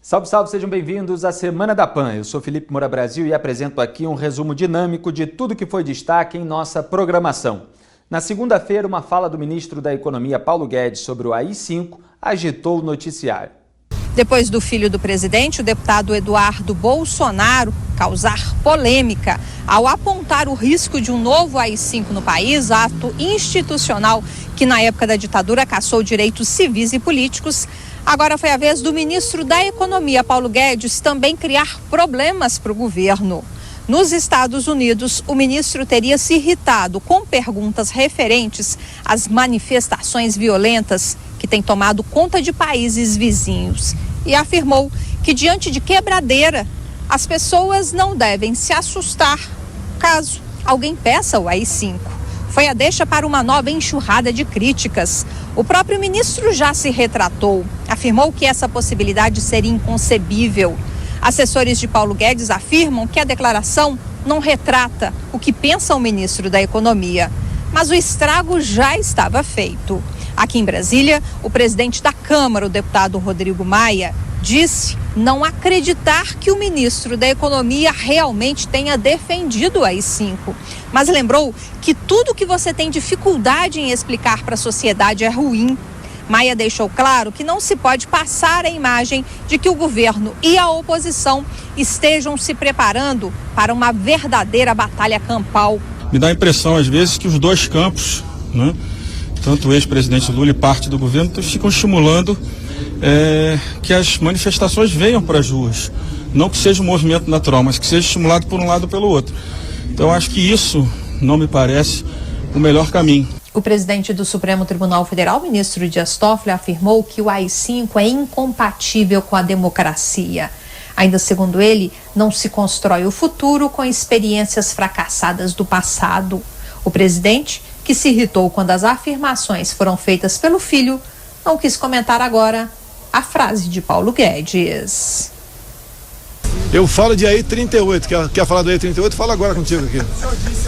Salve, salve, sejam bem-vindos à Semana da PAN. Eu sou Felipe Moura Brasil e apresento aqui um resumo dinâmico de tudo que foi destaque em nossa programação. Na segunda-feira, uma fala do ministro da Economia, Paulo Guedes, sobre o AI-5 agitou o noticiário. Depois do filho do presidente, o deputado Eduardo Bolsonaro, causar polêmica ao apontar o risco de um novo AI-5 no país, ato institucional que na época da ditadura cassou direitos civis e políticos, agora foi a vez do ministro da Economia, Paulo Guedes, também criar problemas para o governo. Nos Estados Unidos, o ministro teria se irritado com perguntas referentes às manifestações violentas que têm tomado conta de países vizinhos e afirmou que, diante de quebradeira, as pessoas não devem se assustar caso alguém peça o AI-5. Foi a deixa para uma nova enxurrada de críticas. O próprio ministro já se retratou, afirmou que essa possibilidade seria inconcebível. Assessores de Paulo Guedes afirmam que a declaração não retrata o que pensa o ministro da Economia, mas o estrago já estava feito. Aqui em Brasília, o presidente da Câmara, o deputado Rodrigo Maia, disse não acreditar que o ministro da Economia realmente tenha defendido o AI-5, mas lembrou que tudo que você tem dificuldade em explicar para a sociedade é ruim. Maia deixou claro que não se pode passar a imagem de que o governo e a oposição estejam se preparando para uma verdadeira batalha campal. Me dá a impressão, às vezes, que os dois campos, né, tanto o ex-presidente Lula e parte do governo, ficam estimulando que as manifestações venham para as ruas. Não que seja um movimento natural, mas que seja estimulado por um lado ou pelo outro. Então, acho que isso não me parece o melhor caminho. O presidente do Supremo Tribunal Federal, ministro Dias Toffoli, afirmou que o AI-5 é incompatível com a democracia. Ainda segundo ele, não se constrói o futuro com experiências fracassadas do passado. O presidente, que se irritou quando as afirmações foram feitas pelo filho, não quis comentar agora a frase de Paulo Guedes. Eu falo de AI-38, quer falar do AI-38? Fala agora contigo aqui.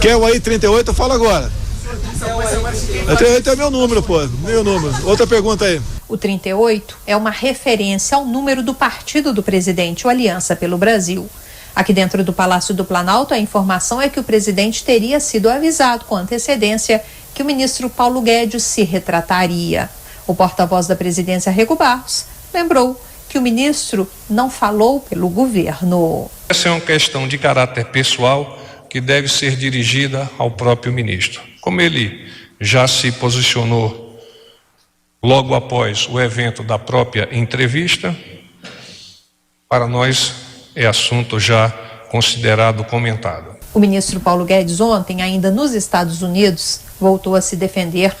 Quer o AI-38? Eu falo agora. AI-38 é meu número, pô, meu número. Outra pergunta aí. O 38 é uma referência ao número do partido do presidente, o Aliança pelo Brasil. Aqui dentro do Palácio do Planalto, a informação é que o presidente teria sido avisado com antecedência que o ministro Paulo Guedes se retrataria. O porta-voz da presidência, Rego Barros, lembrou que o ministro não falou pelo governo. Essa é uma questão de caráter pessoal que deve ser dirigida ao próprio ministro. Como ele já se posicionou logo após o evento da própria entrevista, para nós é assunto já considerado comentado. O ministro Paulo Guedes ontem, ainda nos Estados Unidos, voltou a se defender.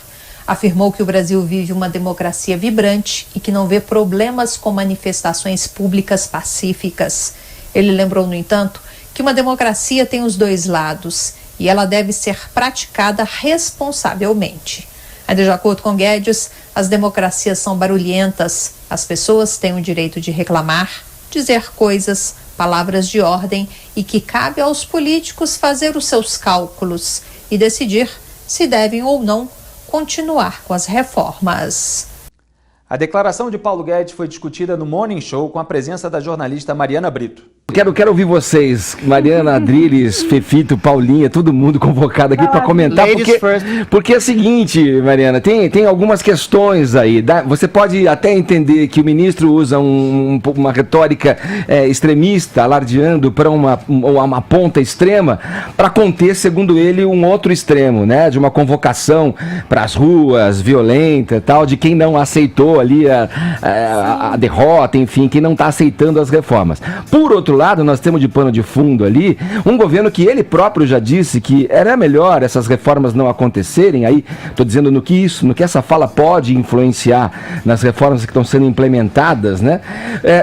Afirmou que o Brasil vive uma democracia vibrante e que não vê problemas com manifestações públicas pacíficas. Ele lembrou, no entanto, que uma democracia tem os dois lados e ela deve ser praticada responsavelmente. Ainda de acordo com Guedes, as democracias são barulhentas. As pessoas têm o direito de reclamar, dizer coisas, palavras de ordem e que cabe aos políticos fazer os seus cálculos e decidir se devem ou não continuar com as reformas. A declaração de Paulo Guedes foi discutida no Morning Show com a presença da jornalista Mariana Brito. Quero ouvir vocês, Mariana, Adriles, Fefito, Paulinha, todo mundo convocado aqui para comentar, porque é o seguinte, Mariana, tem algumas questões aí. Você pode até entender que o ministro usa uma retórica extremista, alardeando para uma ponta extrema, para conter, segundo ele, um outro extremo, né? De uma convocação para as ruas, violenta, tal, de quem não aceitou ali a derrota, enfim, quem não está aceitando as reformas. Por outro lado, nós temos de pano de fundo ali um governo que ele próprio já disse que era melhor essas reformas não acontecerem. Aí estou dizendo no que essa fala pode influenciar nas reformas que estão sendo implementadas, né?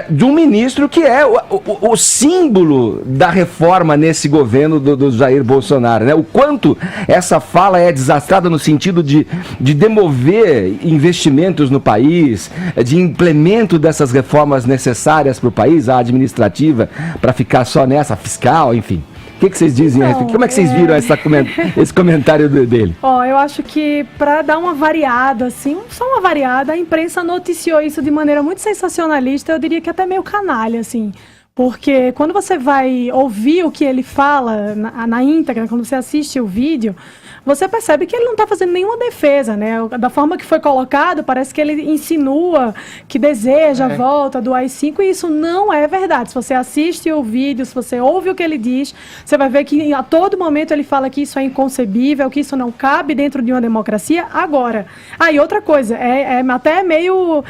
De um ministro que é o símbolo da reforma nesse governo do Jair Bolsonaro, né? O quanto essa fala é desastrada no sentido de demover investimentos no país, de implemento dessas reformas necessárias para o país, a administrativa, para ficar só nessa, fiscal, enfim. O que vocês dizem? Então, como é que vocês viram esse comentário dele? Eu acho que para dar uma variada, assim, só uma variada, a imprensa noticiou isso de maneira muito sensacionalista, eu diria que até meio canalha, assim. Porque quando você vai ouvir o que ele fala na íntegra, quando você assiste o vídeo, você percebe que ele não está fazendo nenhuma defesa, né? Da forma que foi colocado, parece que ele insinua que deseja a volta do AI-5, e isso não é verdade. Se você assiste o vídeo, se você ouve o que ele diz, você vai ver que a todo momento ele fala que isso é inconcebível, que isso não cabe dentro de uma democracia. Agora, e outra coisa, é até meio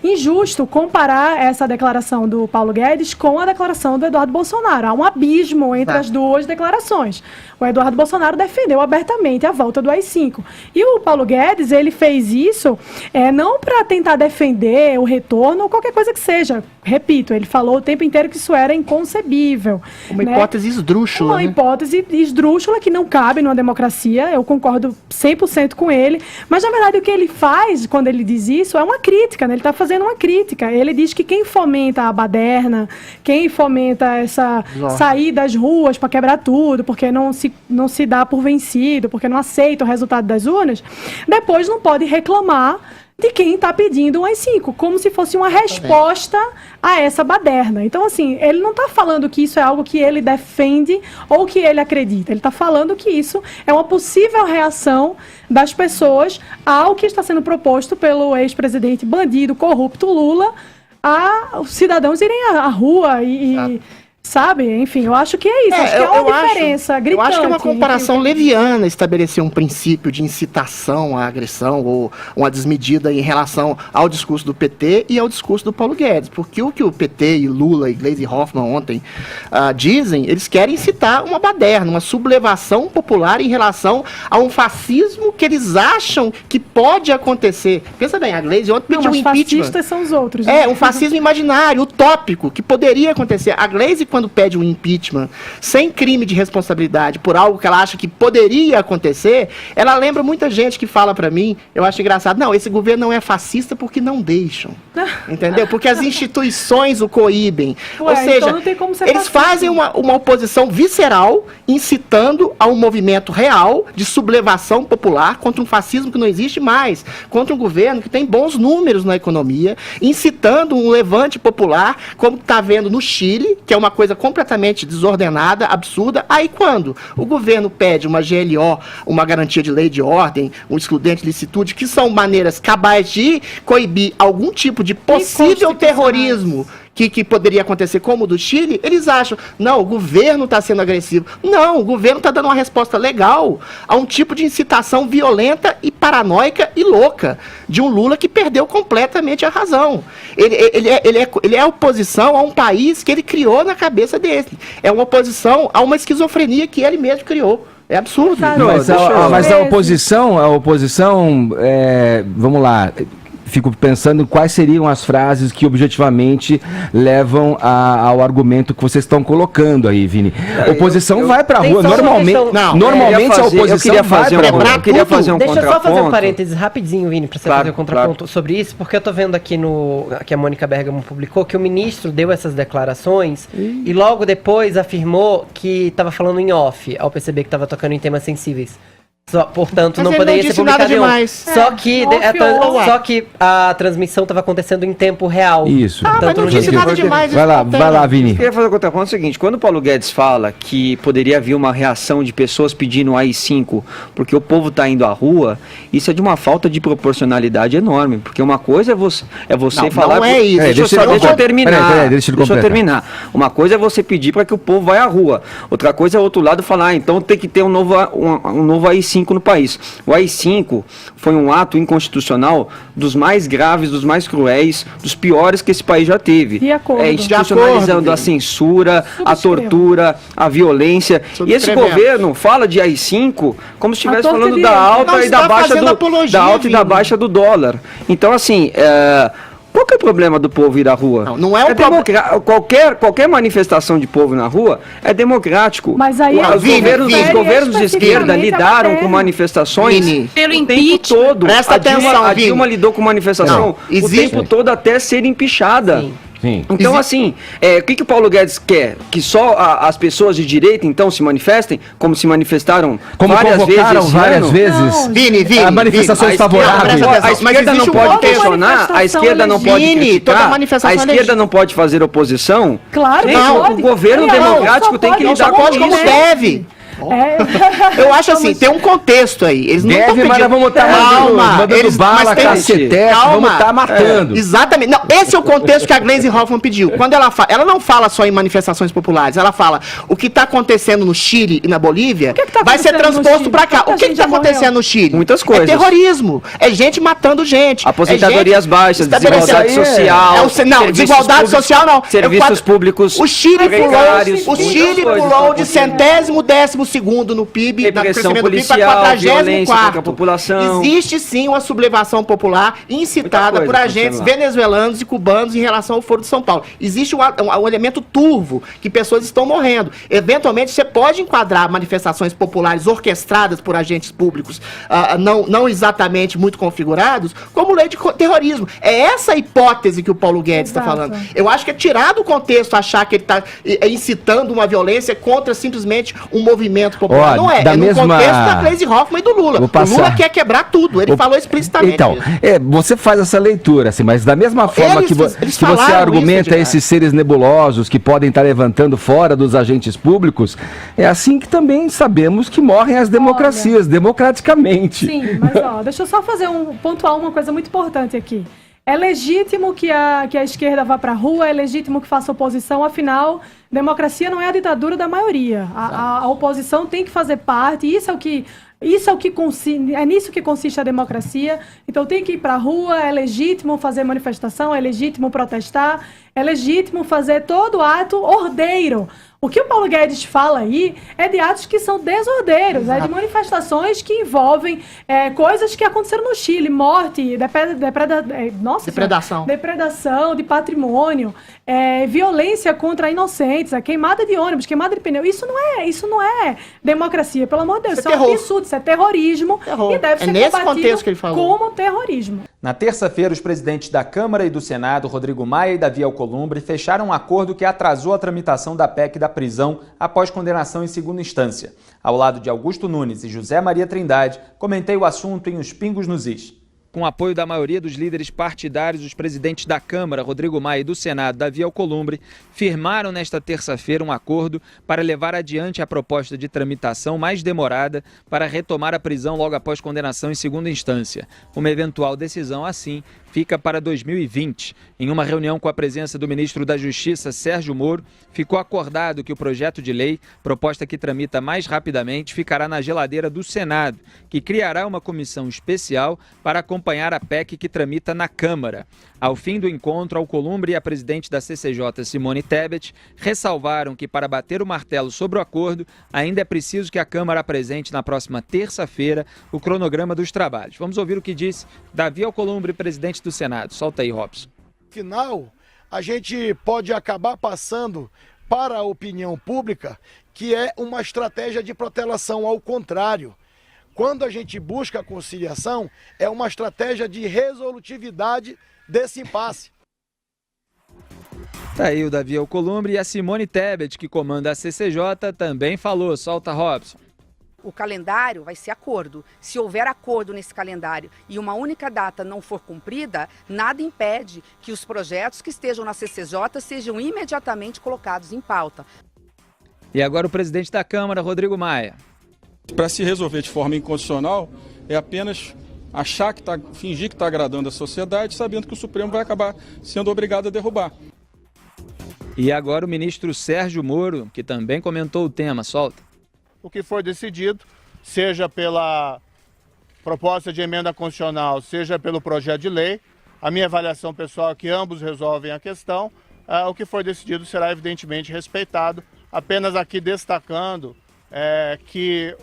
injusto comparar essa declaração do Paulo Guedes com a declaração do Eduardo Bolsonaro. Há um abismo entre as duas declarações. O Eduardo Bolsonaro defendeu abertamente a volta do AI-5. E o Paulo Guedes, ele fez isso não para tentar defender o retorno ou qualquer coisa que seja. Repito, ele falou o tempo inteiro que isso era inconcebível. Uma hipótese esdrúxula. Uma hipótese esdrúxula que não cabe numa democracia. Eu concordo 100% com ele. Mas, na verdade, o que ele faz quando ele diz isso é uma crítica, né? Ele está fazendo uma crítica. Ele diz que quem fomenta a baderna, quem fomenta essa sair das ruas para quebrar tudo, porque não se dá por vencido, porque não aceita o resultado das urnas, depois não pode reclamar de quem está pedindo um AI-5, como se fosse uma resposta a essa baderna. Então, assim, ele não está falando que isso é algo que ele defende ou que ele acredita. Ele está falando que isso é uma possível reação das pessoas ao que está sendo proposto pelo ex-presidente bandido, corrupto Lula, a os cidadãos irem à rua e sabe? Enfim, eu acho que é isso. Acho que é uma diferença gritante. Eu acho que é uma comparação leviana estabelecer um princípio de incitação à agressão ou uma desmedida em relação ao discurso do PT e ao discurso do Paulo Guedes. Porque o que o PT e Lula e Gleisi Hoffmann ontem dizem, eles querem incitar uma baderna, uma sublevação popular em relação a um fascismo que eles acham que pode acontecer. Pensa bem, a Gleisi ontem pediu um impeachment. Fascistas são os outros. Né? Um fascismo imaginário, utópico, que poderia acontecer. A Gleisi, quando pede um impeachment sem crime de responsabilidade por algo que ela acha que poderia acontecer, ela lembra muita gente que fala pra mim, eu acho engraçado, não, esse governo não é fascista porque não deixam. Entendeu? Porque as instituições o coíbem. Ou seja, então não tem como ser eles fazem uma oposição visceral, incitando a um movimento real de sublevação popular contra um fascismo que não existe mais, contra um governo que tem bons números na economia, incitando um levante popular, como está vendo no Chile, que é uma coisa completamente desordenada, absurda. Aí quando o governo pede uma GLO, uma garantia de lei de ordem, um excludente de licitude, que são maneiras cabais de coibir algum tipo de possível terrorismo que poderia acontecer, como o do Chile, eles acham, não, o governo está sendo agressivo. Não, o governo está dando uma resposta legal a um tipo de incitação violenta e paranoica e louca de um Lula que perdeu completamente a razão. Ele é oposição a um país que ele criou na cabeça dele. É uma oposição a uma esquizofrenia que ele mesmo criou. É absurdo. Mas a oposição, vamos lá, fico pensando em quais seriam as frases que objetivamente levam ao argumento que vocês estão colocando aí, Vini. A oposição vai pra rua, normalmente a oposição vai pra rua. Eu queria fazer um contraponto. Deixa eu só fazer um parênteses rapidinho, Vini, pra você fazer um contraponto sobre isso, porque eu tô vendo aqui que a Mônica Bergamo publicou que o ministro deu essas declarações e logo depois afirmou que estava falando em off, ao perceber que estava tocando em temas sensíveis. Portanto, não poderia ser publicado nenhum. Só que a transmissão estava acontecendo em tempo real. Isso. Mas não disse nada demais. Vai lá, Vini. Eu queria fazer o contraponto seguinte. Quando o Paulo Guedes fala que poderia haver uma reação de pessoas pedindo AI-5 porque o povo está indo à rua, isso é de uma falta de proporcionalidade enorme. Porque uma coisa é você falar... Não é isso. Deixa eu terminar. Deixa eu terminar. Uma coisa é você pedir para que o povo vá à rua. Outra coisa é o outro lado falar, então tem que ter um novo AI-5 no país. O AI-5 foi um ato inconstitucional dos mais graves, dos mais cruéis, dos piores que esse país já teve. Institucionalizando a censura, a tortura, a violência. E esse governo fala de AI-5 como se estivesse falando da alta e da baixa do dólar. Então, assim, qual que é o problema do povo ir à rua? Não é o qualquer manifestação de povo na rua é democrático. Mas aí os governos de esquerda lidaram com manifestações pelo o tempo todo. Presta atenção, a Dilma lidou com manifestação o tempo todo até ser empichada. Sim. Então, assim, o que o Paulo Guedes quer? Que só as pessoas de direita, então, se manifestem, como se manifestaram várias vezes. Vini, a manifestações favoráveis. A esquerda não pode questionar, a esquerda não pode criticar, a esquerda não pode fazer oposição. Claro que não. O governo democrático tem que lidar com isso. Como deve. Eu acho assim, tem um contexto aí. Eles não estão pedindo... mas vamos estar mandando bala, cacetete, vamos estar matando. Exatamente. Não, esse é o contexto que a Gleisi Hoffmann pediu. Quando ela não fala só em manifestações populares, ela fala o que está acontecendo no Chile e na Bolívia vai ser transposto para cá. O que está acontecendo no Chile? Muitas coisas. É terrorismo. É gente matando gente. Aposentadorias baixas, desigualdade social. Não, desigualdade social não. Serviços públicos. O Chile pulou de 112º no PIB, repressão policial, violência contra a população. Existe sim uma sublevação popular incitada por agentes venezuelanos e cubanos em relação ao Foro de São Paulo. Existe um elemento turvo, que pessoas estão morrendo. Eventualmente, você pode enquadrar manifestações populares orquestradas por agentes públicos, não exatamente muito configurados, como lei de terrorismo. É essa a hipótese que o Paulo Guedes está falando. Eu acho que é tirar do contexto achar que ele está incitando uma violência contra simplesmente um movimento popular. Não é. No contexto da Gleisi Hoffmann e do Lula. O Lula quer quebrar tudo. Ele falou explicitamente. Então, você faz essa leitura, assim, mas da mesma forma que você argumenta esses seres nebulosos que podem estar levantando fora dos agentes públicos, é assim que também sabemos que morrem as democracias, democraticamente. Sim, mas deixa eu só pontuar uma coisa muito importante aqui. É legítimo que a esquerda vá para a rua, é legítimo que faça oposição, afinal, democracia não é a ditadura da maioria. A oposição tem que fazer parte, é nisso que consiste a democracia. Então tem que ir para a rua, é legítimo fazer manifestação, é legítimo protestar, é legítimo fazer todo ato ordeiro. O que o Paulo Guedes fala aí é de atos que são desordeiros, de manifestações que envolvem coisas que aconteceram no Chile, morte, depredação de patrimônio, violência contra inocentes, a queimada de ônibus, queimada de pneu. Isso não é democracia, pelo amor de Deus. Isso é um absurdo, isso é terrorismo e deve ser combatido como terrorismo. Na terça-feira, os presidentes da Câmara e do Senado, Rodrigo Maia e Davi Alcolumbre, fecharam um acordo que atrasou a tramitação da PEC da prisão após condenação em segunda instância. Ao lado de Augusto Nunes e José Maria Trindade, comentei o assunto em Os Pingos nos Is. Com o apoio da maioria dos líderes partidários, os presidentes da Câmara, Rodrigo Maia, e do Senado, Davi Alcolumbre, firmaram nesta terça-feira um acordo para levar adiante a proposta de tramitação mais demorada para retomar a prisão logo após condenação em segunda instância. Uma eventual decisão, assim, fica para 2020. Em uma reunião com a presença do ministro da Justiça, Sérgio Moro, ficou acordado que o projeto de lei, proposta que tramita mais rapidamente, ficará na geladeira do Senado, que criará uma comissão especial para acompanhar a PEC que tramita na Câmara. Ao fim do encontro, Alcolumbre e a presidente da CCJ, Simone Tebet, ressalvaram que para bater o martelo sobre o acordo, ainda é preciso que a Câmara apresente na próxima terça-feira o cronograma dos trabalhos. Vamos ouvir o que disse Davi Alcolumbre, presidente do Senado. Solta aí, Robson. Afinal, a gente pode acabar passando para a opinião pública que é uma estratégia de protelação, ao contrário. Quando a gente busca a conciliação, é uma estratégia de resolutividade desse impasse. Tá aí o Davi Alcolumbre, e a Simone Tebet, que comanda a CCJ, também falou. Solta, Robson. O calendário vai ser acordo. Se houver acordo nesse calendário e uma única data não for cumprida, nada impede que os projetos que estejam na CCJ sejam imediatamente colocados em pauta. E agora o presidente da Câmara, Rodrigo Maia. Para se resolver de forma incondicional, é apenas fingir que está agradando a sociedade, sabendo que o Supremo vai acabar sendo obrigado a derrubar. E agora o ministro Sérgio Moro, que também comentou o tema. Solta. O que foi decidido, seja pela proposta de emenda constitucional, seja pelo projeto de lei, a minha avaliação pessoal é que ambos resolvem a questão. O que foi decidido será evidentemente respeitado, apenas aqui destacando que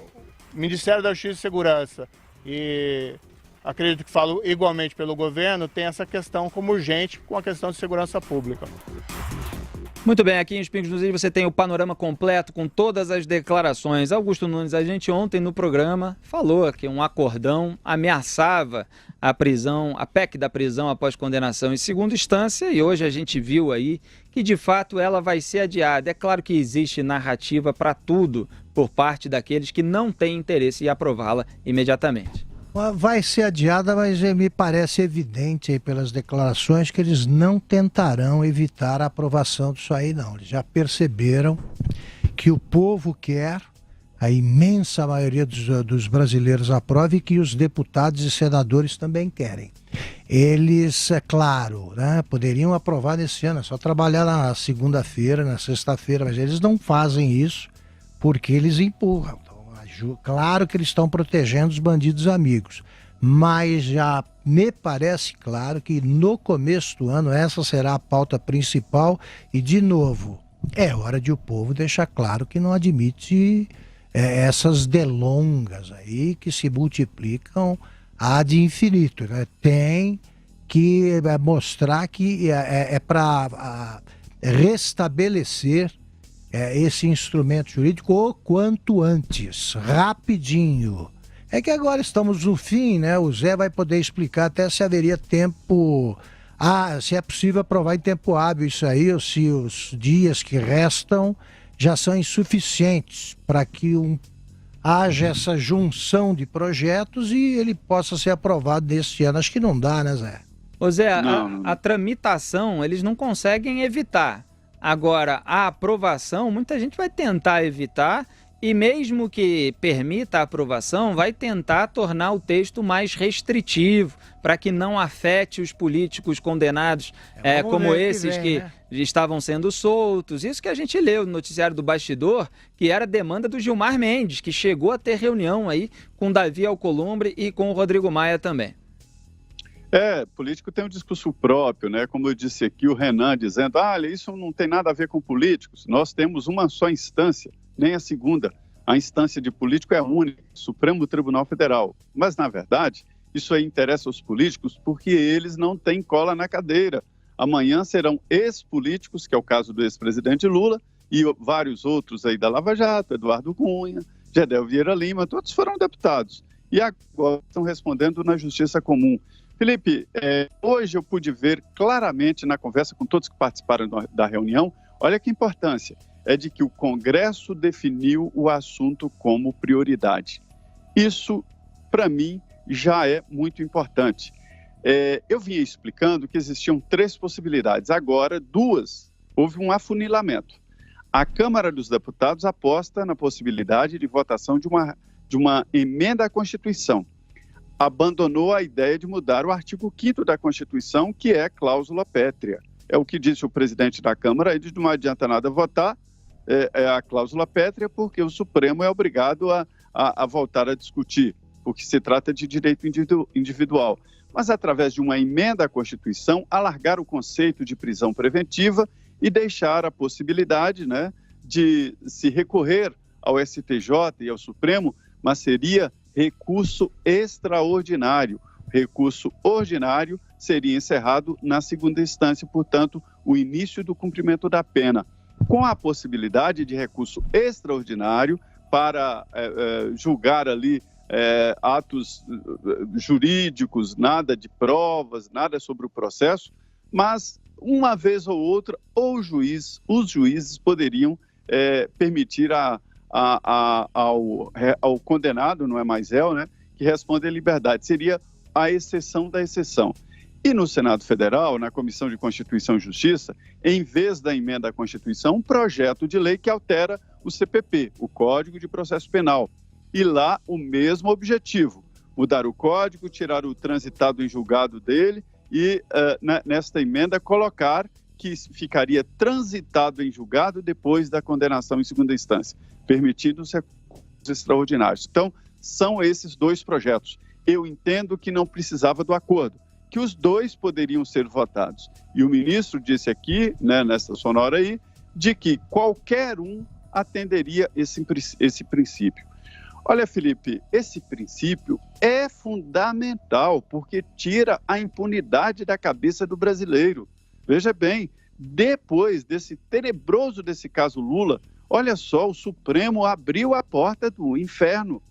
o Ministério da Justiça e Segurança, e acredito que falo igualmente pelo governo, tem essa questão como urgente com a questão de segurança pública. Muito bem, aqui em Os Pingos nos Is você tem o panorama completo com todas as declarações. Augusto Nunes, a gente ontem no programa falou que um acordão ameaçava a prisão, a PEC da prisão após condenação em segunda instância, e hoje a gente viu aí que de fato ela vai ser adiada. É claro que existe narrativa para tudo por parte daqueles que não têm interesse em aprová-la imediatamente. Vai ser adiada, mas me parece evidente aí pelas declarações que eles não tentarão evitar a aprovação disso aí, não. Eles já perceberam que o povo quer, a imensa maioria dos brasileiros aprova e que os deputados e senadores também querem. Eles, é claro, né, poderiam aprovar nesse ano, é só trabalhar na segunda-feira, na sexta-feira, mas eles não fazem isso porque eles empurram. Claro que eles estão protegendo os bandidos amigos, mas já me parece claro que no começo do ano essa será a pauta principal e, de novo, é hora de o povo deixar claro que não admite essas delongas aí que se multiplicam ad infinito, né? Tem que mostrar que é para restabelecer esse instrumento jurídico o quanto antes, rapidinho. É que agora estamos no fim, né? O Zé vai poder explicar até se haveria tempo, se é possível aprovar em tempo hábil isso aí, ou se os dias que restam já são insuficientes para que haja essa junção de projetos e ele possa ser aprovado neste ano. Acho que não dá, né, Zé? Ô Zé, a tramitação eles não conseguem evitar. Agora, a aprovação, muita gente vai tentar evitar e mesmo que permita a aprovação, vai tentar tornar o texto mais restritivo para que não afete os políticos condenados como esses que estavam sendo soltos. Isso que a gente leu no noticiário do Bastidor, que era demanda do Gilmar Mendes, que chegou a ter reunião aí com Davi Alcolumbre e com o Rodrigo Maia também. Político tem um discurso próprio, né? Como eu disse aqui, o Renan dizendo, isso não tem nada a ver com políticos. Nós temos uma só instância, nem a segunda. A instância de político é a única, Supremo Tribunal Federal. Mas, na verdade, isso aí interessa aos políticos porque eles não têm cola na cadeira. Amanhã serão ex-políticos, que é o caso do ex-presidente Lula, e vários outros aí da Lava Jato, Eduardo Cunha, Gedel Vieira Lima, todos foram deputados. E agora estão respondendo na Justiça Comum. Felipe, hoje eu pude ver claramente na conversa com todos que participaram da reunião, olha que importância, é de que o Congresso definiu o assunto como prioridade. Isso, para mim, já é muito importante. Eu vinha explicando que existiam 3 possibilidades, agora 2, houve um afunilamento. A Câmara dos Deputados aposta na possibilidade de votação de uma emenda à Constituição. Abandonou a ideia de mudar o artigo 5º da Constituição, que é cláusula pétrea. É o que disse o presidente da Câmara, ele não adianta nada votar a cláusula pétrea, porque o Supremo é obrigado a voltar a discutir, porque se trata de direito individual. Mas, através de uma emenda à Constituição, alargar o conceito de prisão preventiva e deixar a possibilidade, né, de se recorrer ao STJ e ao Supremo, mas seria recurso extraordinário. Recurso ordinário seria encerrado na segunda instância, portanto, o início do cumprimento da pena. Com a possibilidade de recurso extraordinário para julgar ali atos jurídicos, nada de provas, nada sobre o processo, mas uma vez ou outra, os juízes poderiam permitir ao condenado, não é mais réu, né, que responde em liberdade. Seria a exceção da exceção. E no Senado Federal, na Comissão de Constituição e Justiça, em vez da emenda à Constituição, um projeto de lei que altera o CPP, o Código de Processo Penal. E lá o mesmo objetivo, mudar o código, tirar o transitado em julgado dele e, nesta emenda, colocar que ficaria transitado em julgado depois da condenação em segunda instância, permitindo os recursos extraordinários. Então, são esses 2 projetos. Eu entendo que não precisava do acordo, que os 2 poderiam ser votados. E o ministro disse aqui, né, nessa sonora aí, de que qualquer um atenderia esse princípio. Olha, Felipe, esse princípio é fundamental porque tira a impunidade da cabeça do brasileiro. Veja bem, depois desse tenebroso desse caso Lula, olha só, o Supremo abriu a porta do inferno,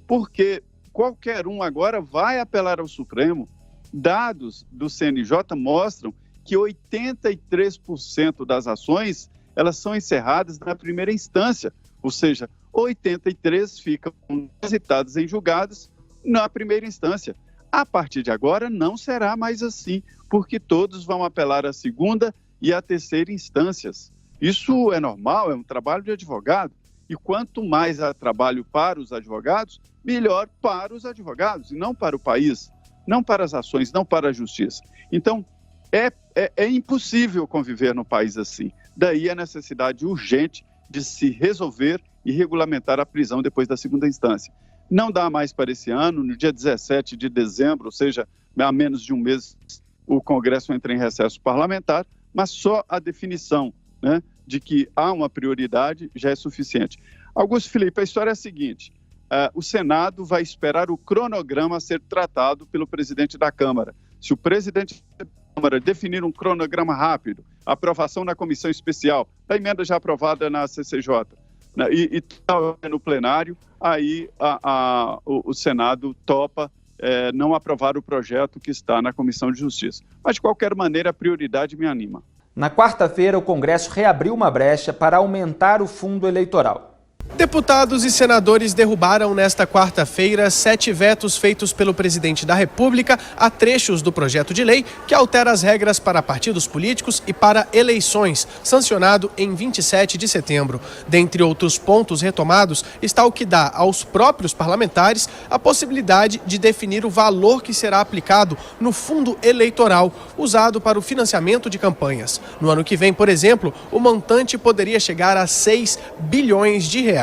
porque qualquer um agora vai apelar ao Supremo. Dados do CNJ mostram que 83% das ações elas são encerradas na primeira instância, ou seja, 83 ficam transitadas em julgados na primeira instância. A partir de agora não será mais assim, porque todos vão apelar à segunda e à terceira instâncias. Isso é normal, é um trabalho de advogado. E quanto mais há trabalho para os advogados, melhor para os advogados, e não para o país, não para as ações, não para a justiça. Então, é impossível conviver no país assim. Daí a necessidade urgente de se resolver e regulamentar a prisão depois da segunda instância. Não dá mais para esse ano, no dia 17 de dezembro, ou seja, há menos de um mês, o Congresso entra em recesso parlamentar, mas só a definição, né, de que há uma prioridade já é suficiente. Augusto Felipe, a história é a seguinte: o Senado vai esperar o cronograma ser tratado pelo presidente da Câmara. Se o presidente da Câmara definir um cronograma rápido, aprovação na comissão especial, da emenda já aprovada na CCJ, né, e no plenário, aí o Senado topa não aprovar o projeto que está na Comissão de Justiça. Mas, de qualquer maneira, a prioridade me anima. Na quarta-feira, o Congresso reabriu uma brecha para aumentar o fundo eleitoral. Deputados e senadores derrubaram nesta quarta-feira 7 vetos feitos pelo presidente da República a trechos do projeto de lei que altera as regras para partidos políticos e para eleições, sancionado em 27 de setembro. Dentre outros pontos retomados está o que dá aos próprios parlamentares a possibilidade de definir o valor que será aplicado no fundo eleitoral usado para o financiamento de campanhas. No ano que vem, por exemplo, o montante poderia chegar a 6 bilhões de reais.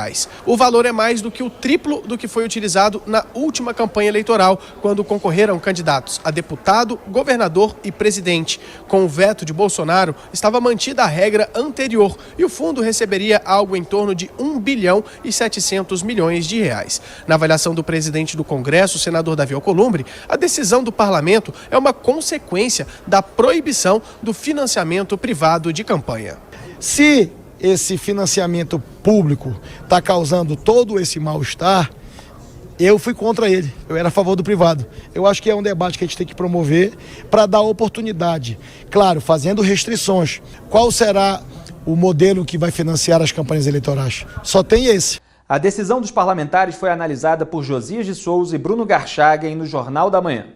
O valor é mais do que o triplo do que foi utilizado na última campanha eleitoral, quando concorreram candidatos a deputado, governador e presidente. Com o veto de Bolsonaro, estava mantida a regra anterior e o fundo receberia algo em torno de 1 bilhão e 700 milhões de reais. Na avaliação do presidente do Congresso, o senador Davi Alcolumbre, a decisão do parlamento é uma consequência da proibição do financiamento privado de campanha. Se esse financiamento público está causando todo esse mal-estar, eu fui contra ele, eu era a favor do privado. Eu acho que é um debate que a gente tem que promover para dar oportunidade, claro, fazendo restrições. Qual será o modelo que vai financiar as campanhas eleitorais? Só tem esse. A decisão dos parlamentares foi analisada por Josias de Souza e Bruno Garchagen no Jornal da Manhã.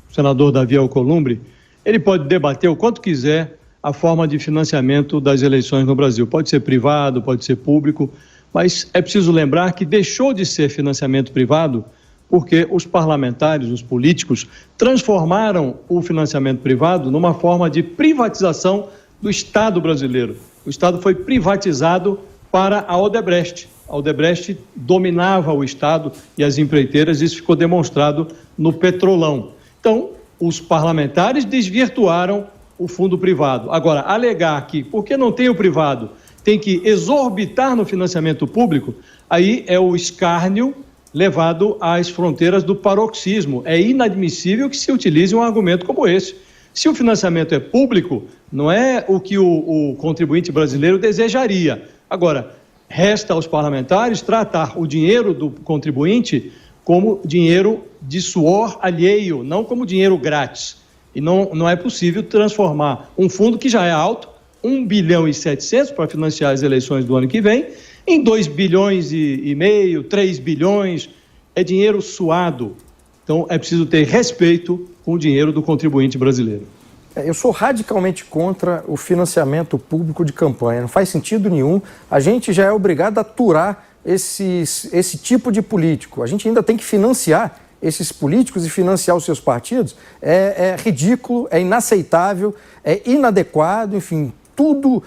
O senador Davi Alcolumbre, ele pode debater o quanto quiser a forma de financiamento das eleições no Brasil. Pode ser privado, pode ser público, mas é preciso lembrar que deixou de ser financiamento privado porque os parlamentares, os políticos, transformaram o financiamento privado numa forma de privatização do Estado brasileiro. O Estado foi privatizado para a Odebrecht. A Odebrecht dominava o Estado e as empreiteiras, isso ficou demonstrado no Petrolão. Então, os parlamentares desvirtuaram o fundo privado. Agora, alegar que, porque não tem o privado, tem que exorbitar no financiamento público, aí é o escárnio levado às fronteiras do paroxismo. É inadmissível que se utilize um argumento como esse. Se o financiamento é público, não é o que o contribuinte brasileiro desejaria. Agora, resta aos parlamentares tratar o dinheiro do contribuinte como dinheiro de suor alheio, não como dinheiro grátis. E não é possível transformar um fundo que já é alto, 1 bilhão e 700 para financiar as eleições do ano que vem, em 2 bilhões e meio, 3 bilhões, é dinheiro suado. Então é preciso ter respeito com o dinheiro do contribuinte brasileiro. Eu sou radicalmente contra o financiamento público de campanha, não faz sentido nenhum. A gente já é obrigado a aturar esse tipo de político. A gente ainda tem que financiar esses políticos e financiar os seus partidos. É ridículo, é inaceitável, é inadequado, enfim, tudo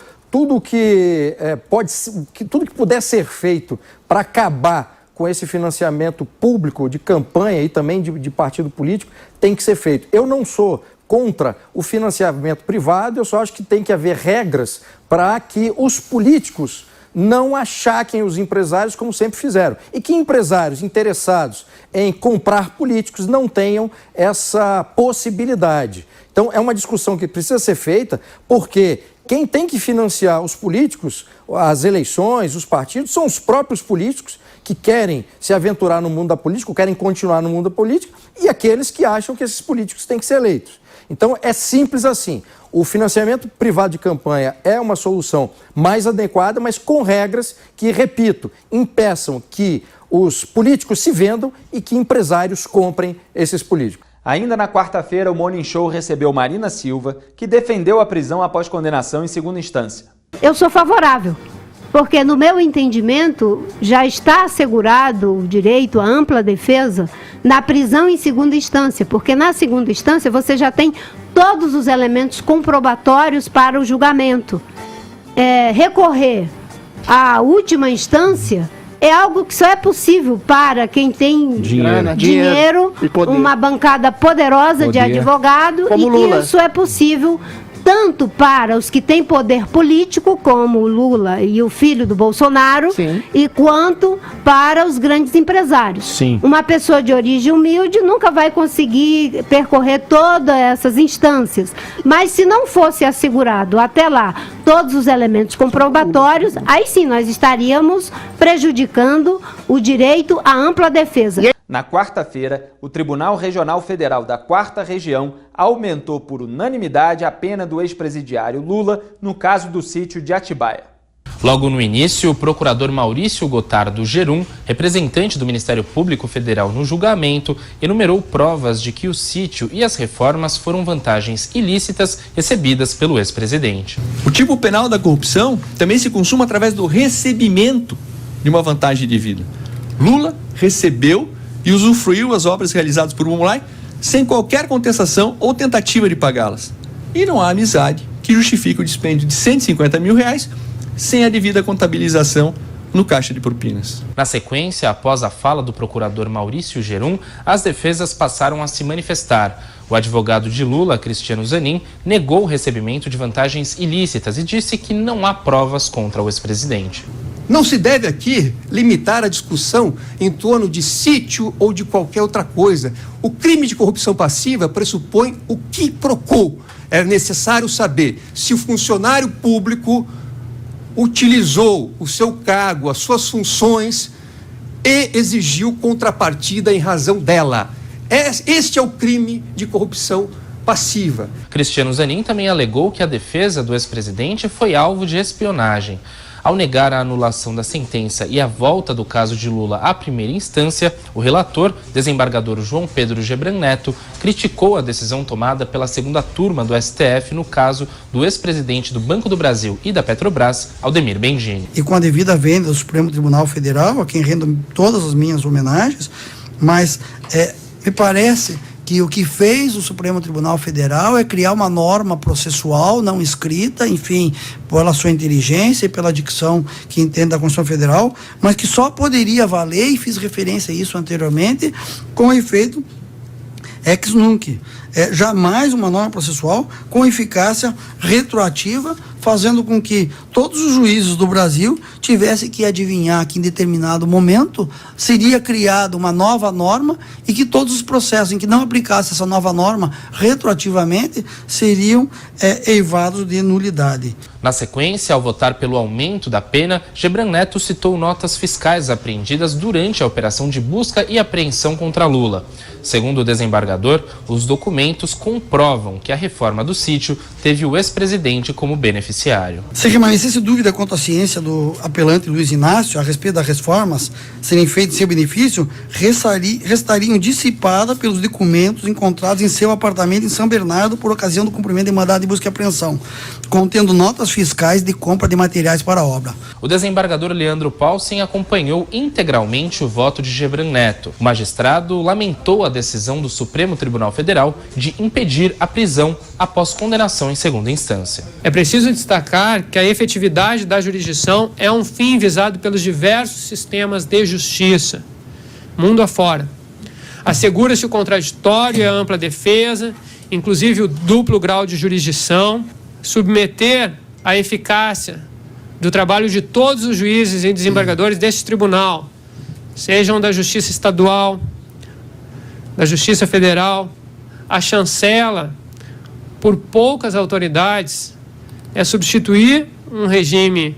que tudo que puder ser feito para acabar com esse financiamento público de campanha e também de partido político tem que ser feito. Eu não sou contra o financiamento privado, eu só acho que tem que haver regras para que os políticos não achaquem os empresários como sempre fizeram. E que empresários interessados em comprar políticos não tenham essa possibilidade. Então, é uma discussão que precisa ser feita, porque quem tem que financiar os políticos, as eleições, os partidos, são os próprios políticos que querem se aventurar no mundo da política, querem continuar no mundo da política, e aqueles que acham que esses políticos têm que ser eleitos. Então, é simples assim. O financiamento privado de campanha é uma solução mais adequada, mas com regras que, repito, impeçam que os políticos se vendam e que empresários comprem esses políticos. Ainda na quarta-feira, o Morning Show recebeu Marina Silva, que defendeu a prisão após condenação em segunda instância. Eu sou favorável, porque no meu entendimento já está assegurado o direito à ampla defesa na prisão em segunda instância, porque na segunda instância você já tem todos os elementos comprobatórios para o julgamento. Recorrer à última instância é algo que só é possível para quem tem dinheiro uma bancada poderosa de advogado, como e Lula. Isso é possível tanto para os que têm poder político, como o Lula e o filho do Bolsonaro, e quanto para os grandes empresários. Sim. Uma pessoa de origem humilde nunca vai conseguir percorrer todas essas instâncias, mas se não fosse assegurado até lá todos os elementos comprobatórios, aí sim nós estaríamos prejudicando o direito à ampla defesa. Na quarta-feira, o Tribunal Regional Federal da 4ª Região aumentou por unanimidade a pena do ex-presidiário Lula no caso do sítio de Atibaia. Logo no início, o procurador Maurício Gotardo Gerum, representante do Ministério Público Federal no julgamento, enumerou provas de que o sítio e as reformas foram vantagens ilícitas recebidas pelo ex-presidente. O tipo penal da corrupção também se consuma através do recebimento de uma vantagem de vida. Lula recebeu e usufruiu as obras realizadas por Mulay sem qualquer contestação ou tentativa de pagá-las. E não há amizade que justifique o dispêndio de R$150 mil sem a devida contabilização no caixa de propinas. Na sequência, após a fala do procurador Maurício Gerum, as defesas passaram a se manifestar. O advogado de Lula, Cristiano Zanin, negou o recebimento de vantagens ilícitas e disse que não há provas contra o ex-presidente. Não se deve aqui limitar a discussão em torno de sítio ou de qualquer outra coisa. O crime de corrupção passiva pressupõe o quiproquo. É necessário saber se o funcionário público utilizou o seu cargo, as suas funções e exigiu contrapartida em razão dela. Este é o crime de corrupção passiva. Cristiano Zanin também alegou que a defesa do ex-presidente foi alvo de espionagem. Ao negar a anulação da sentença e a volta do caso de Lula à primeira instância, o relator, desembargador João Pedro Gebran Neto, criticou a decisão tomada pela segunda turma do STF no caso do ex-presidente do Banco do Brasil e da Petrobras, Aldemir Bendini. E com a devida venda do Supremo Tribunal Federal, a quem rendo todas as minhas homenagens, mas me parece que o que fez o Supremo Tribunal Federal é criar uma norma processual não escrita, enfim, pela sua inteligência e pela dicção que entende da Constituição Federal, mas que só poderia valer, e fiz referência a isso anteriormente, com efeito ex nunc. Jamais uma norma processual com eficácia retroativa, fazendo com que todos os juízes do Brasil tivessem que adivinhar que em determinado momento seria criada uma nova norma e que todos os processos em que não aplicasse essa nova norma retroativamente seriam eivados de nulidade. Na sequência, ao votar pelo aumento da pena, Gebran Neto citou notas fiscais apreendidas durante a operação de busca e apreensão contra Lula. Segundo o desembargador, os documentos comprovam que a reforma do sítio teve o ex-presidente como beneficiário. Se remanescesse dúvida quanto à ciência do apelante Luiz Inácio a respeito das reformas serem feitas em seu benefício, restariam dissipadas pelos documentos encontrados em seu apartamento em São Bernardo por ocasião do cumprimento de mandado de busca e apreensão, contendo notas fiscais de compra de materiais para a obra. O desembargador Leandro Paulsen acompanhou integralmente o voto de Gebran Neto. O magistrado lamentou a decisão do Supremo Tribunal Federal de impedir a prisão após condenação em segunda instância. É preciso destacar que a efetividade da jurisdição é um fim visado pelos diversos sistemas de justiça, mundo afora. Assegura-se o contraditório e a ampla defesa, inclusive o duplo grau de jurisdição, submeter a eficácia do trabalho de todos os juízes e desembargadores deste tribunal, sejam da Justiça Estadual, da Justiça Federal, a chancela, por poucas autoridades, é substituir um regime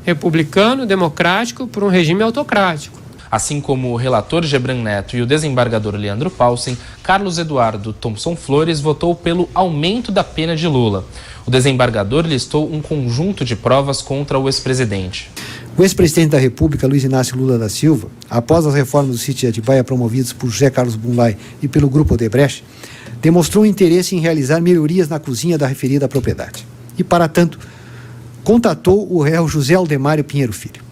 republicano, democrático, por um regime autocrático. Assim como o relator Gebran Neto e o desembargador Leandro Paulsen, Carlos Eduardo Thompson Flores votou pelo aumento da pena de Lula. O desembargador listou um conjunto de provas contra o ex-presidente. O ex-presidente da República, Luiz Inácio Lula da Silva, após as reformas do sítio de Atibaia promovidas por José Carlos Bunlai e pelo Grupo Odebrecht, demonstrou interesse em realizar melhorias na cozinha da referida propriedade. E, para tanto, contatou o réu José Aldemário Pinheiro Filho.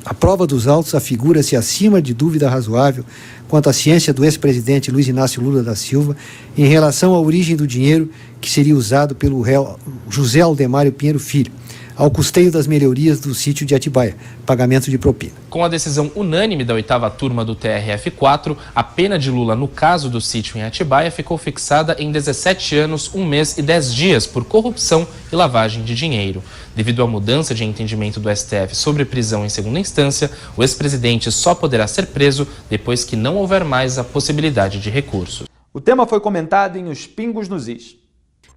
A prova dos autos afigura-se acima de dúvida razoável quanto à ciência do ex-presidente Luiz Inácio Lula da Silva em relação à origem do dinheiro que seria usado pelo réu José Aldemário Pinheiro Filho ao custeio das melhorias do sítio de Atibaia, pagamento de propina. Com a decisão unânime da 8ª turma do TRF4, a pena de Lula no caso do sítio em Atibaia ficou fixada em 17 anos, 1 mês e 10 dias por corrupção e lavagem de dinheiro. Devido à mudança de entendimento do STF sobre prisão em segunda instância, o ex-presidente só poderá ser preso depois que não houver mais a possibilidade de recurso. O tema foi comentado em Os Pingos nos Is.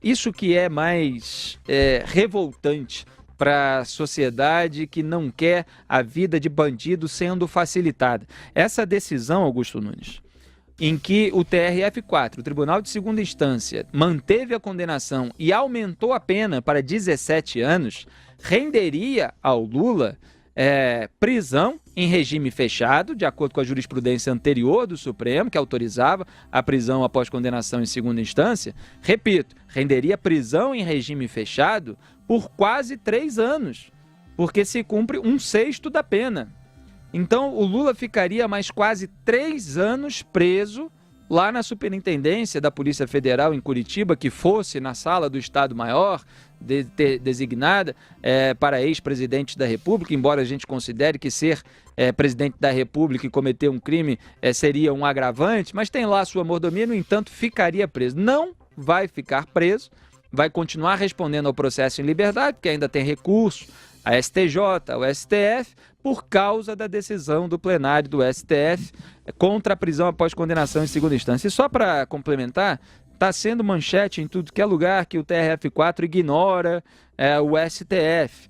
Isso que é mais revoltante para a sociedade que não quer a vida de bandido sendo facilitada. Essa decisão, Augusto Nunes, em que o TRF4, o Tribunal de Segunda Instância, manteve a condenação e aumentou a pena para 17 anos, renderia ao Lula prisão em regime fechado, de acordo com a jurisprudência anterior do Supremo, que autorizava a prisão após condenação em segunda instância. Repito, renderia prisão em regime fechado por quase 3 anos, porque se cumpre 1/6 da pena. Então, o Lula ficaria mais quase 3 anos preso lá na Superintendência da Polícia Federal em Curitiba, que fosse na sala do Estado-Maior, designada para ex-presidente da República, embora a gente considere que ser presidente da República e cometer um crime seria um agravante, mas tem lá a sua mordomia, no entanto, ficaria preso. Não vai ficar preso, vai continuar respondendo ao processo em liberdade, porque ainda tem recurso a STJ, ao STF, por causa da decisão do plenário do STF contra a prisão após condenação em segunda instância. E só para complementar, está sendo manchete em tudo que é lugar que o TRF4 ignora o STF.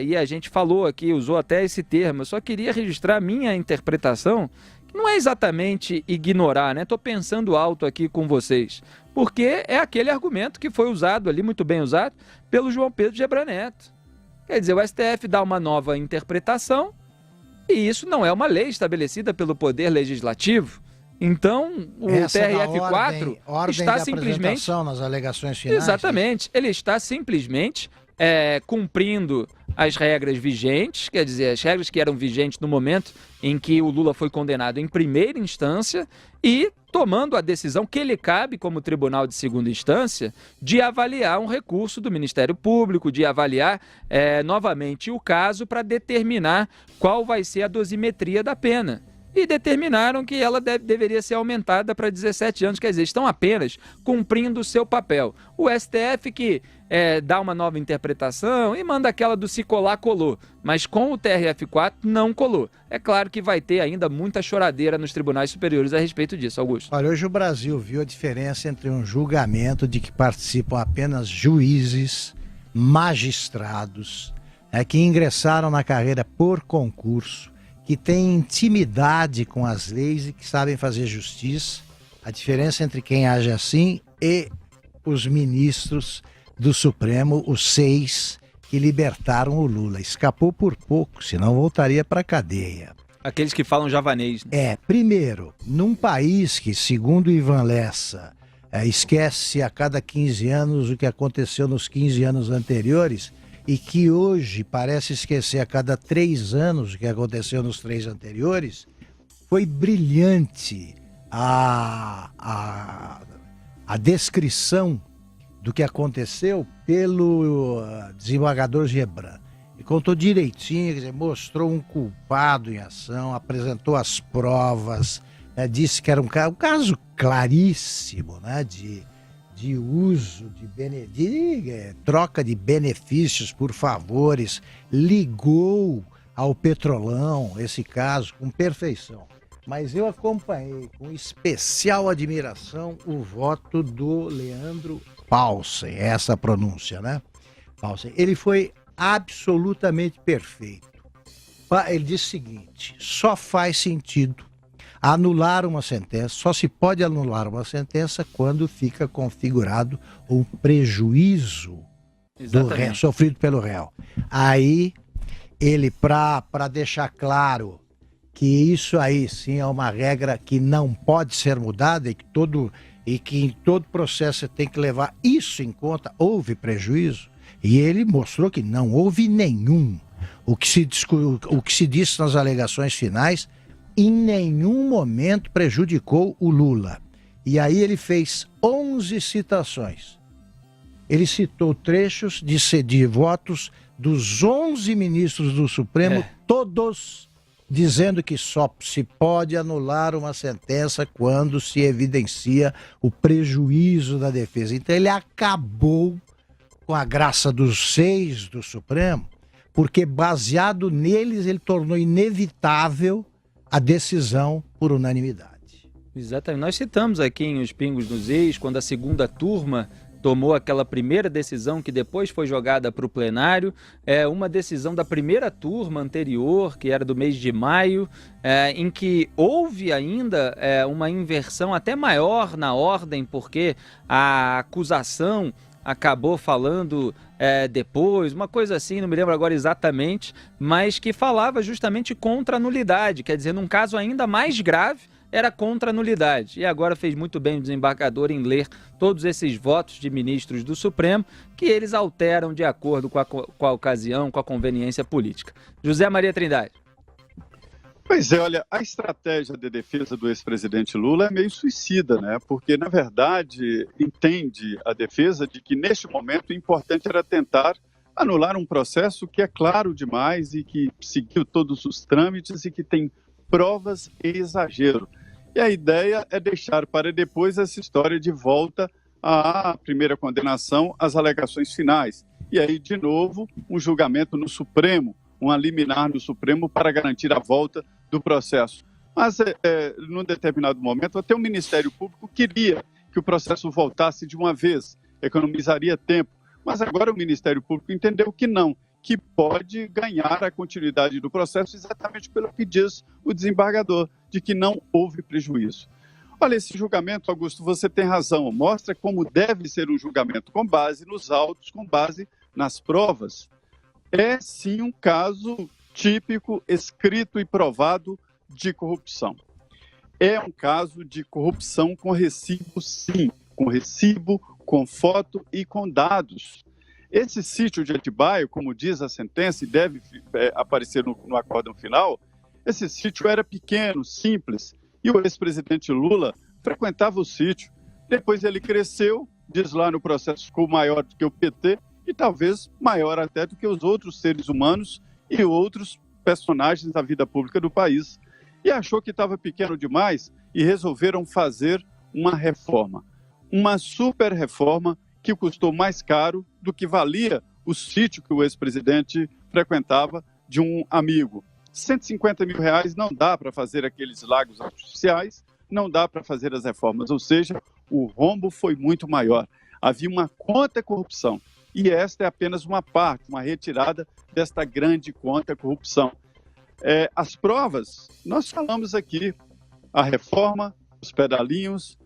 E a gente falou aqui, usou até esse termo, eu só queria registrar a minha interpretação, que não é exatamente ignorar, né? Estou pensando alto aqui com vocês, porque é aquele argumento que foi usado ali, muito bem usado, pelo João Pedro Gebran Neto. Quer dizer, o STF dá uma nova interpretação e isso não é uma lei estabelecida pelo Poder Legislativo. Então, o TRF4 está simplesmente... nas alegações finais. Exatamente. Ele está simplesmente cumprindo as regras vigentes, quer dizer, as regras que eram vigentes no momento em que o Lula foi condenado em primeira instância e tomando a decisão que lhe cabe como tribunal de segunda instância de avaliar um recurso do Ministério Público, de avaliar novamente o caso para determinar qual vai ser a dosimetria da pena. E determinaram que ela deveria ser aumentada para 17 anos, quer dizer, estão apenas cumprindo o seu papel. O STF que dá uma nova interpretação e manda aquela do se colar, colou, mas com o TRF4 não colou. É claro que vai ter ainda muita choradeira nos tribunais superiores a respeito disso, Augusto. Olha, hoje o Brasil viu a diferença entre um julgamento de que participam apenas juízes, magistrados, que ingressaram na carreira por concurso, que têm intimidade com as leis e que sabem fazer justiça. A diferença entre quem age assim e os ministros do Supremo, os 6 que libertaram o Lula. Escapou por pouco, senão voltaria para a cadeia. Aqueles que falam javanês. Né? Primeiro, num país que, segundo Ivan Lessa, esquece a cada 15 anos o que aconteceu nos 15 anos anteriores, e que hoje parece esquecer a cada 3 anos o que aconteceu nos 3 anteriores, foi brilhante a descrição do que aconteceu pelo desembargador Gebran. E contou direitinho, quer dizer, mostrou um culpado em ação, apresentou as provas, disse que era um caso claríssimo, né, de uso, de troca de benefícios por favores, ligou ao Petrolão esse caso com perfeição. mas eu acompanhei com especial admiração o voto do Leandro Paulsen, essa pronúncia, né? Paulsen. Ele foi absolutamente perfeito. Ele disse o seguinte: só faz sentido anular uma sentença, só se pode anular uma sentença quando fica configurado um prejuízo do réu, sofrido pelo réu. Aí ele, para deixar claro que isso aí sim é uma regra que não pode ser mudada e que em todo processo você tem que levar isso em conta, houve prejuízo, e ele mostrou que não houve nenhum. O que se disse nas alegações finais em nenhum momento prejudicou o Lula. E aí ele fez 11 citações. Ele citou trechos de votos dos 11 ministros do Supremo, todos dizendo que só se pode anular uma sentença quando se evidencia o prejuízo da defesa. Então ele acabou com a graça dos 6 do Supremo, porque baseado neles ele tornou inevitável a decisão por unanimidade. Exatamente. Nós citamos aqui em Os Pingos nos Is, quando a segunda turma tomou aquela primeira decisão que depois foi jogada para o plenário, uma decisão da primeira turma anterior, que era do mês de maio, em que houve ainda uma inversão até maior na ordem, porque a acusação acabou falando depois, uma coisa assim, não me lembro agora exatamente, mas que falava justamente contra a nulidade, quer dizer, num caso ainda mais grave, era contra a nulidade. E agora fez muito bem o desembargador em ler todos esses votos de ministros do Supremo, que eles alteram de acordo com a ocasião, com a conveniência política. José Maria Trindade. Pois é, olha, a estratégia de defesa do ex-presidente Lula é meio suicida, né? Porque, na verdade, entende a defesa de que, neste momento, o importante era tentar anular um processo que é claro demais e que seguiu todos os trâmites e que tem provas e exagero. E a ideia é deixar para depois essa história de volta à primeira condenação, às alegações finais. E aí, de novo, um julgamento no Supremo, uma liminar no Supremo para garantir a volta do processo. Mas, num determinado momento, até o Ministério Público queria que o processo voltasse de uma vez, economizaria tempo. Mas agora o Ministério Público entendeu que não, que pode ganhar a continuidade do processo exatamente pelo que diz o desembargador, de que não houve prejuízo. Olha, esse julgamento, Augusto, você tem razão, mostra como deve ser um julgamento com base nos autos, com base nas provas. É sim um caso típico, escrito e provado de corrupção. É um caso de corrupção com recibo, sim, com recibo, com foto e com dados. Esse sítio de Atibaia, como diz a sentença, e deve aparecer no acórdão final, esse sítio era pequeno, simples, e o ex-presidente Lula frequentava o sítio. Depois ele cresceu, diz lá no processo, ficou maior do que o PT, e talvez maior até do que os outros seres humanos e outros personagens da vida pública do país. E achou que estava pequeno demais e resolveram fazer uma reforma. Uma super reforma que custou mais caro do que valia o sítio que o ex-presidente frequentava de um amigo. R$150 mil não dá para fazer aqueles lagos artificiais, não dá para fazer as reformas, ou seja, o rombo foi muito maior. Havia uma conta corrupção e esta é apenas uma parte, uma retirada desta grande conta corrupção. As provas, nós falamos aqui, a reforma, os pedalinhos,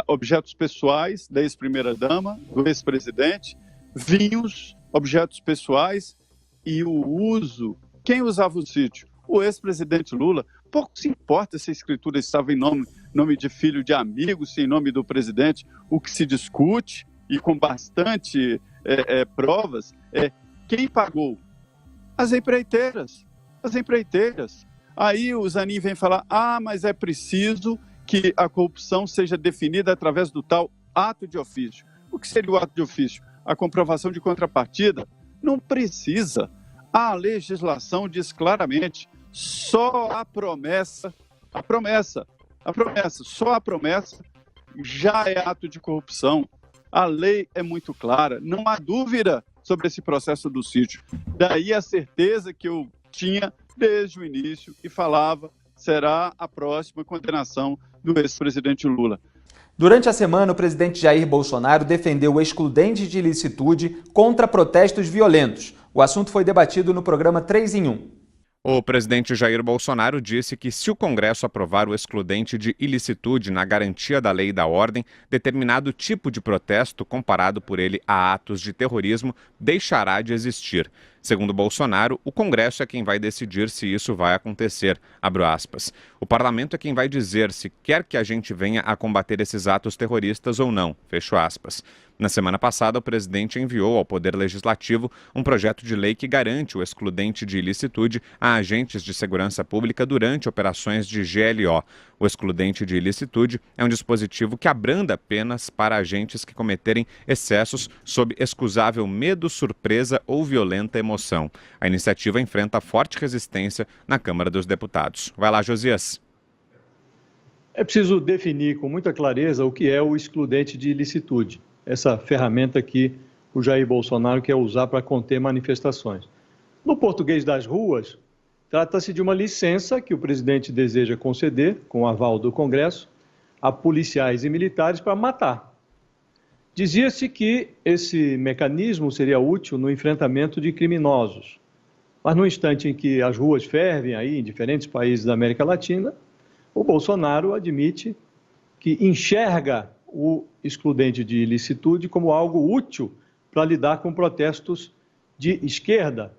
objetos pessoais da ex-primeira-dama, do ex-presidente, vinhos, objetos pessoais e o uso. Quem usava o sítio? O ex-presidente Lula. Pouco se importa se a escritura estava em nome de filho de amigo, se em nome do presidente. O que se discute, e com bastante provas, é quem pagou? As empreiteiras. As empreiteiras. Aí o Zanin vem falar, mas é preciso que a corrupção seja definida através do tal ato de ofício. O que seria o ato de ofício? A comprovação de contrapartida? Não precisa. A legislação diz claramente, só a promessa, só a promessa já é ato de corrupção. A lei é muito clara, não há dúvida sobre esse processo do sítio. Daí a certeza que eu tinha desde o início e falava será a próxima condenação do ex-presidente Lula. Durante a semana, o presidente Jair Bolsonaro defendeu o excludente de ilicitude contra protestos violentos. O assunto foi debatido no programa 3 em 1. O presidente Jair Bolsonaro disse que, se o Congresso aprovar o excludente de ilicitude na garantia da lei e da ordem, determinado tipo de protesto comparado por ele a atos de terrorismo deixará de existir. Segundo Bolsonaro, o Congresso é quem vai decidir se isso vai acontecer. Abro aspas. O parlamento é quem vai dizer se quer que a gente venha a combater esses atos terroristas ou não. Fecho aspas. Na semana passada, o presidente enviou ao Poder Legislativo um projeto de lei que garante o excludente de ilicitude a agentes de segurança pública durante operações de GLO. O excludente de ilicitude é um dispositivo que abranda penas para agentes que cometerem excessos sob excusável medo, surpresa ou violenta emoção. A iniciativa enfrenta forte resistência na Câmara dos Deputados. Vai lá, Josias. É preciso definir com muita clareza o que é o excludente de ilicitude. Essa ferramenta que o Jair Bolsonaro quer usar para conter manifestações. No português das ruas, trata-se de uma licença que o presidente deseja conceder, com o aval do Congresso, a policiais e militares para matar. Dizia-se que esse mecanismo seria útil no enfrentamento de criminosos. Mas no instante em que as ruas fervem aí em diferentes países da América Latina, o Bolsonaro admite que enxerga o excludente de ilicitude como algo útil para lidar com protestos de esquerda.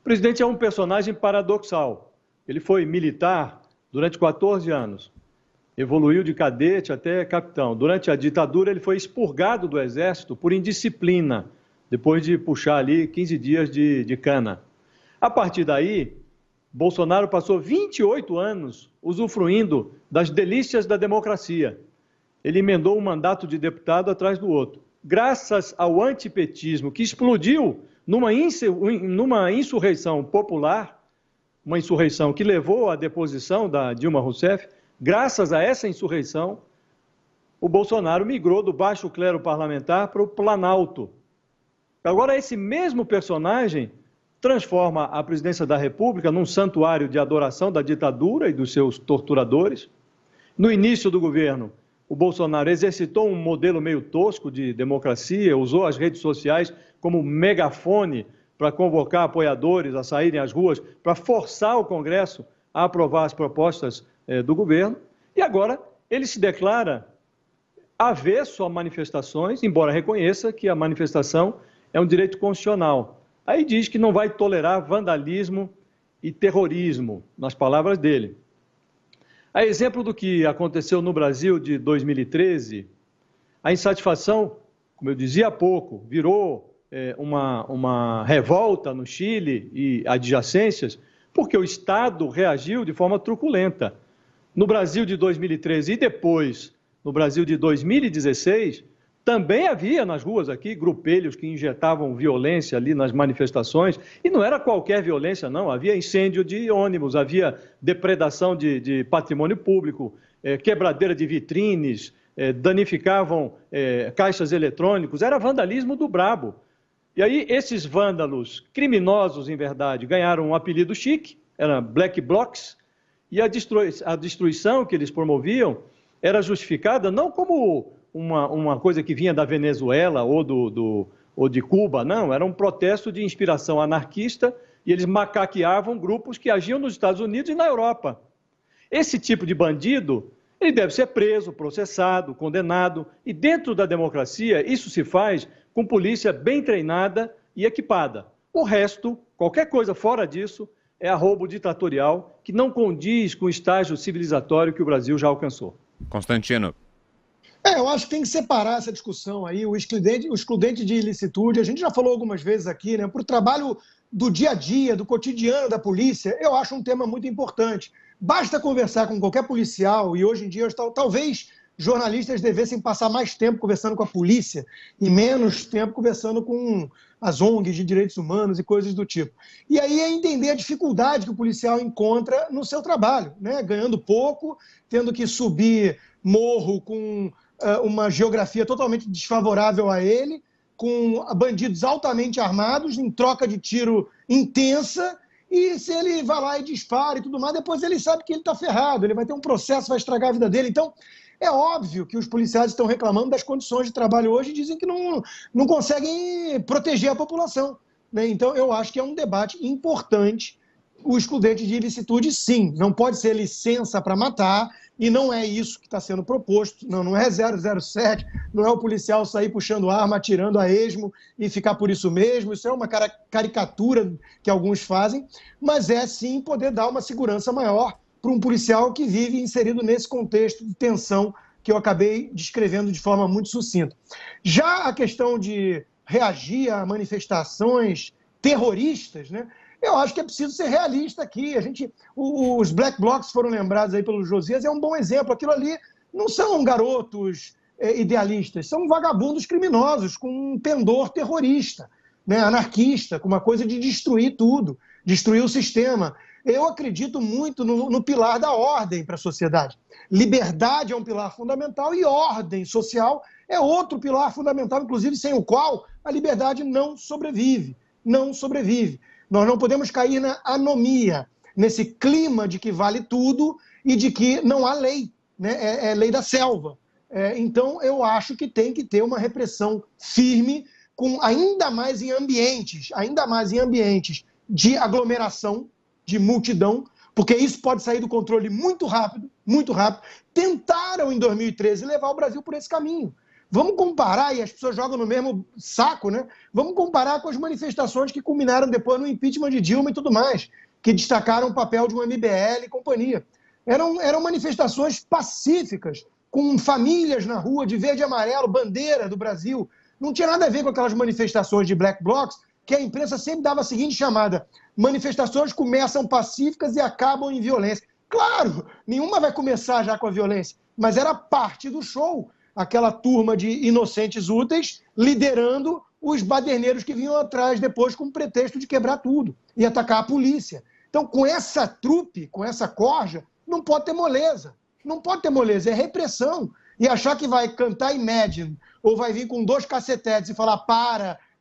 O presidente é um personagem paradoxal. Ele foi militar durante 14 anos, evoluiu de cadete até capitão. Durante a ditadura, ele foi expurgado do Exército por indisciplina, depois de puxar ali 15 dias de cana. A partir daí, Bolsonaro passou 28 anos usufruindo das delícias da democracia. Ele emendou um mandato de deputado atrás do outro. Graças ao antipetismo que explodiu numa insurreição popular, uma insurreição que levou à deposição da Dilma Rousseff, graças a essa insurreição, o Bolsonaro migrou do baixo clero parlamentar para o Planalto. Agora, esse mesmo personagem transforma a presidência da República num santuário de adoração da ditadura e dos seus torturadores. No início do governo, o Bolsonaro exercitou um modelo meio tosco de democracia, usou as redes sociais como megafone para convocar apoiadores a saírem às ruas, para forçar o Congresso a aprovar as propostas do governo. E agora ele se declara avesso a manifestações, embora reconheça que a manifestação é um direito constitucional. Aí diz que não vai tolerar vandalismo e terrorismo, nas palavras dele. A exemplo do que aconteceu no Brasil de 2013, a insatisfação, como eu dizia há pouco, virou uma revolta no Chile e adjacências, porque o Estado reagiu de forma truculenta. No Brasil de 2013 e depois, no Brasil de 2016, também havia nas ruas aqui grupelhos que injetavam violência ali nas manifestações, e não era qualquer violência, não, havia incêndio de ônibus, havia depredação de patrimônio público, quebradeira de vitrines, danificavam caixas eletrônicos, era vandalismo do brabo. E aí esses vândalos criminosos, em verdade, ganharam um apelido chique, eram Black Blocs, e a destruição que eles promoviam era justificada não como uma coisa que vinha da Venezuela ou de Cuba, não, era um protesto de inspiração anarquista e eles macaqueavam grupos que agiam nos Estados Unidos e na Europa. Esse tipo de bandido, ele deve ser preso, processado, condenado, e dentro da democracia isso se faz com polícia bem treinada e equipada. O resto, qualquer coisa fora disso, é arrobo ditatorial que não condiz com o estágio civilizatório que o Brasil já alcançou. Constantino. Eu acho que tem que separar essa discussão aí, o excludente de ilicitude. A gente já falou algumas vezes aqui, né? Para o trabalho do dia a dia, do cotidiano da polícia, eu acho um tema muito importante. Basta conversar com qualquer policial, e hoje em dia talvez jornalistas devessem passar mais tempo conversando com a polícia e menos tempo conversando com as ONGs de direitos humanos e coisas do tipo. E aí é entender a dificuldade que o policial encontra no seu trabalho, né? Ganhando pouco, tendo que subir morro com uma geografia totalmente desfavorável a ele, com bandidos altamente armados, em troca de tiro intensa, e se ele vai lá e dispara e tudo mais, depois ele sabe que ele está ferrado, ele vai ter um processo, vai estragar a vida dele. Então, é óbvio que os policiais estão reclamando das condições de trabalho hoje e dizem que não conseguem proteger a população, né? Então, eu acho que é um debate importante. O excludente de ilicitude, sim, não pode ser licença para matar, e não é isso que está sendo proposto, não é 007, não é o policial sair puxando arma, atirando a esmo e ficar por isso mesmo, isso é uma caricatura que alguns fazem, mas é sim poder dar uma segurança maior para um policial que vive inserido nesse contexto de tensão que eu acabei descrevendo de forma muito sucinta. Já a questão de reagir a manifestações terroristas, né? Eu acho que é preciso ser realista aqui. Os Black Blocs foram lembrados aí pelo Josias, é um bom exemplo. Aquilo ali não são garotos idealistas, são vagabundos criminosos com um pendor terrorista, né, anarquista, com uma coisa de destruir tudo, destruir o sistema. Eu acredito muito no pilar da ordem para a sociedade. Liberdade é um pilar fundamental e ordem social é outro pilar fundamental, inclusive sem o qual a liberdade não sobrevive. Não sobrevive. Nós não podemos cair na anomia, nesse clima de que vale tudo e de que não há lei, né? É lei da selva. Então, eu acho que tem que ter uma repressão firme, ainda mais em ambientes de aglomeração, de multidão, porque isso pode sair do controle muito rápido, muito rápido. Tentaram, em 2013, levar o Brasil por esse caminho. Vamos comparar, e as pessoas jogam no mesmo saco, né? Vamos comparar com as manifestações que culminaram depois no impeachment de Dilma e tudo mais, que destacaram o papel de um MBL e companhia. Eram manifestações pacíficas, com famílias na rua, de verde e amarelo, bandeira do Brasil. Não tinha nada a ver com aquelas manifestações de Black Blocs, que a imprensa sempre dava a seguinte chamada: manifestações começam pacíficas e acabam em violência. Claro, nenhuma vai começar já com a violência, mas era parte do show. Aquela turma de inocentes úteis liderando os baderneiros que vinham atrás depois com o pretexto de quebrar tudo e atacar a polícia. Então, com essa trupe, com essa corja, não pode ter moleza. Não pode ter moleza, é repressão. E achar que vai cantar Imagine ou vai vir com 2 cacetetes e falar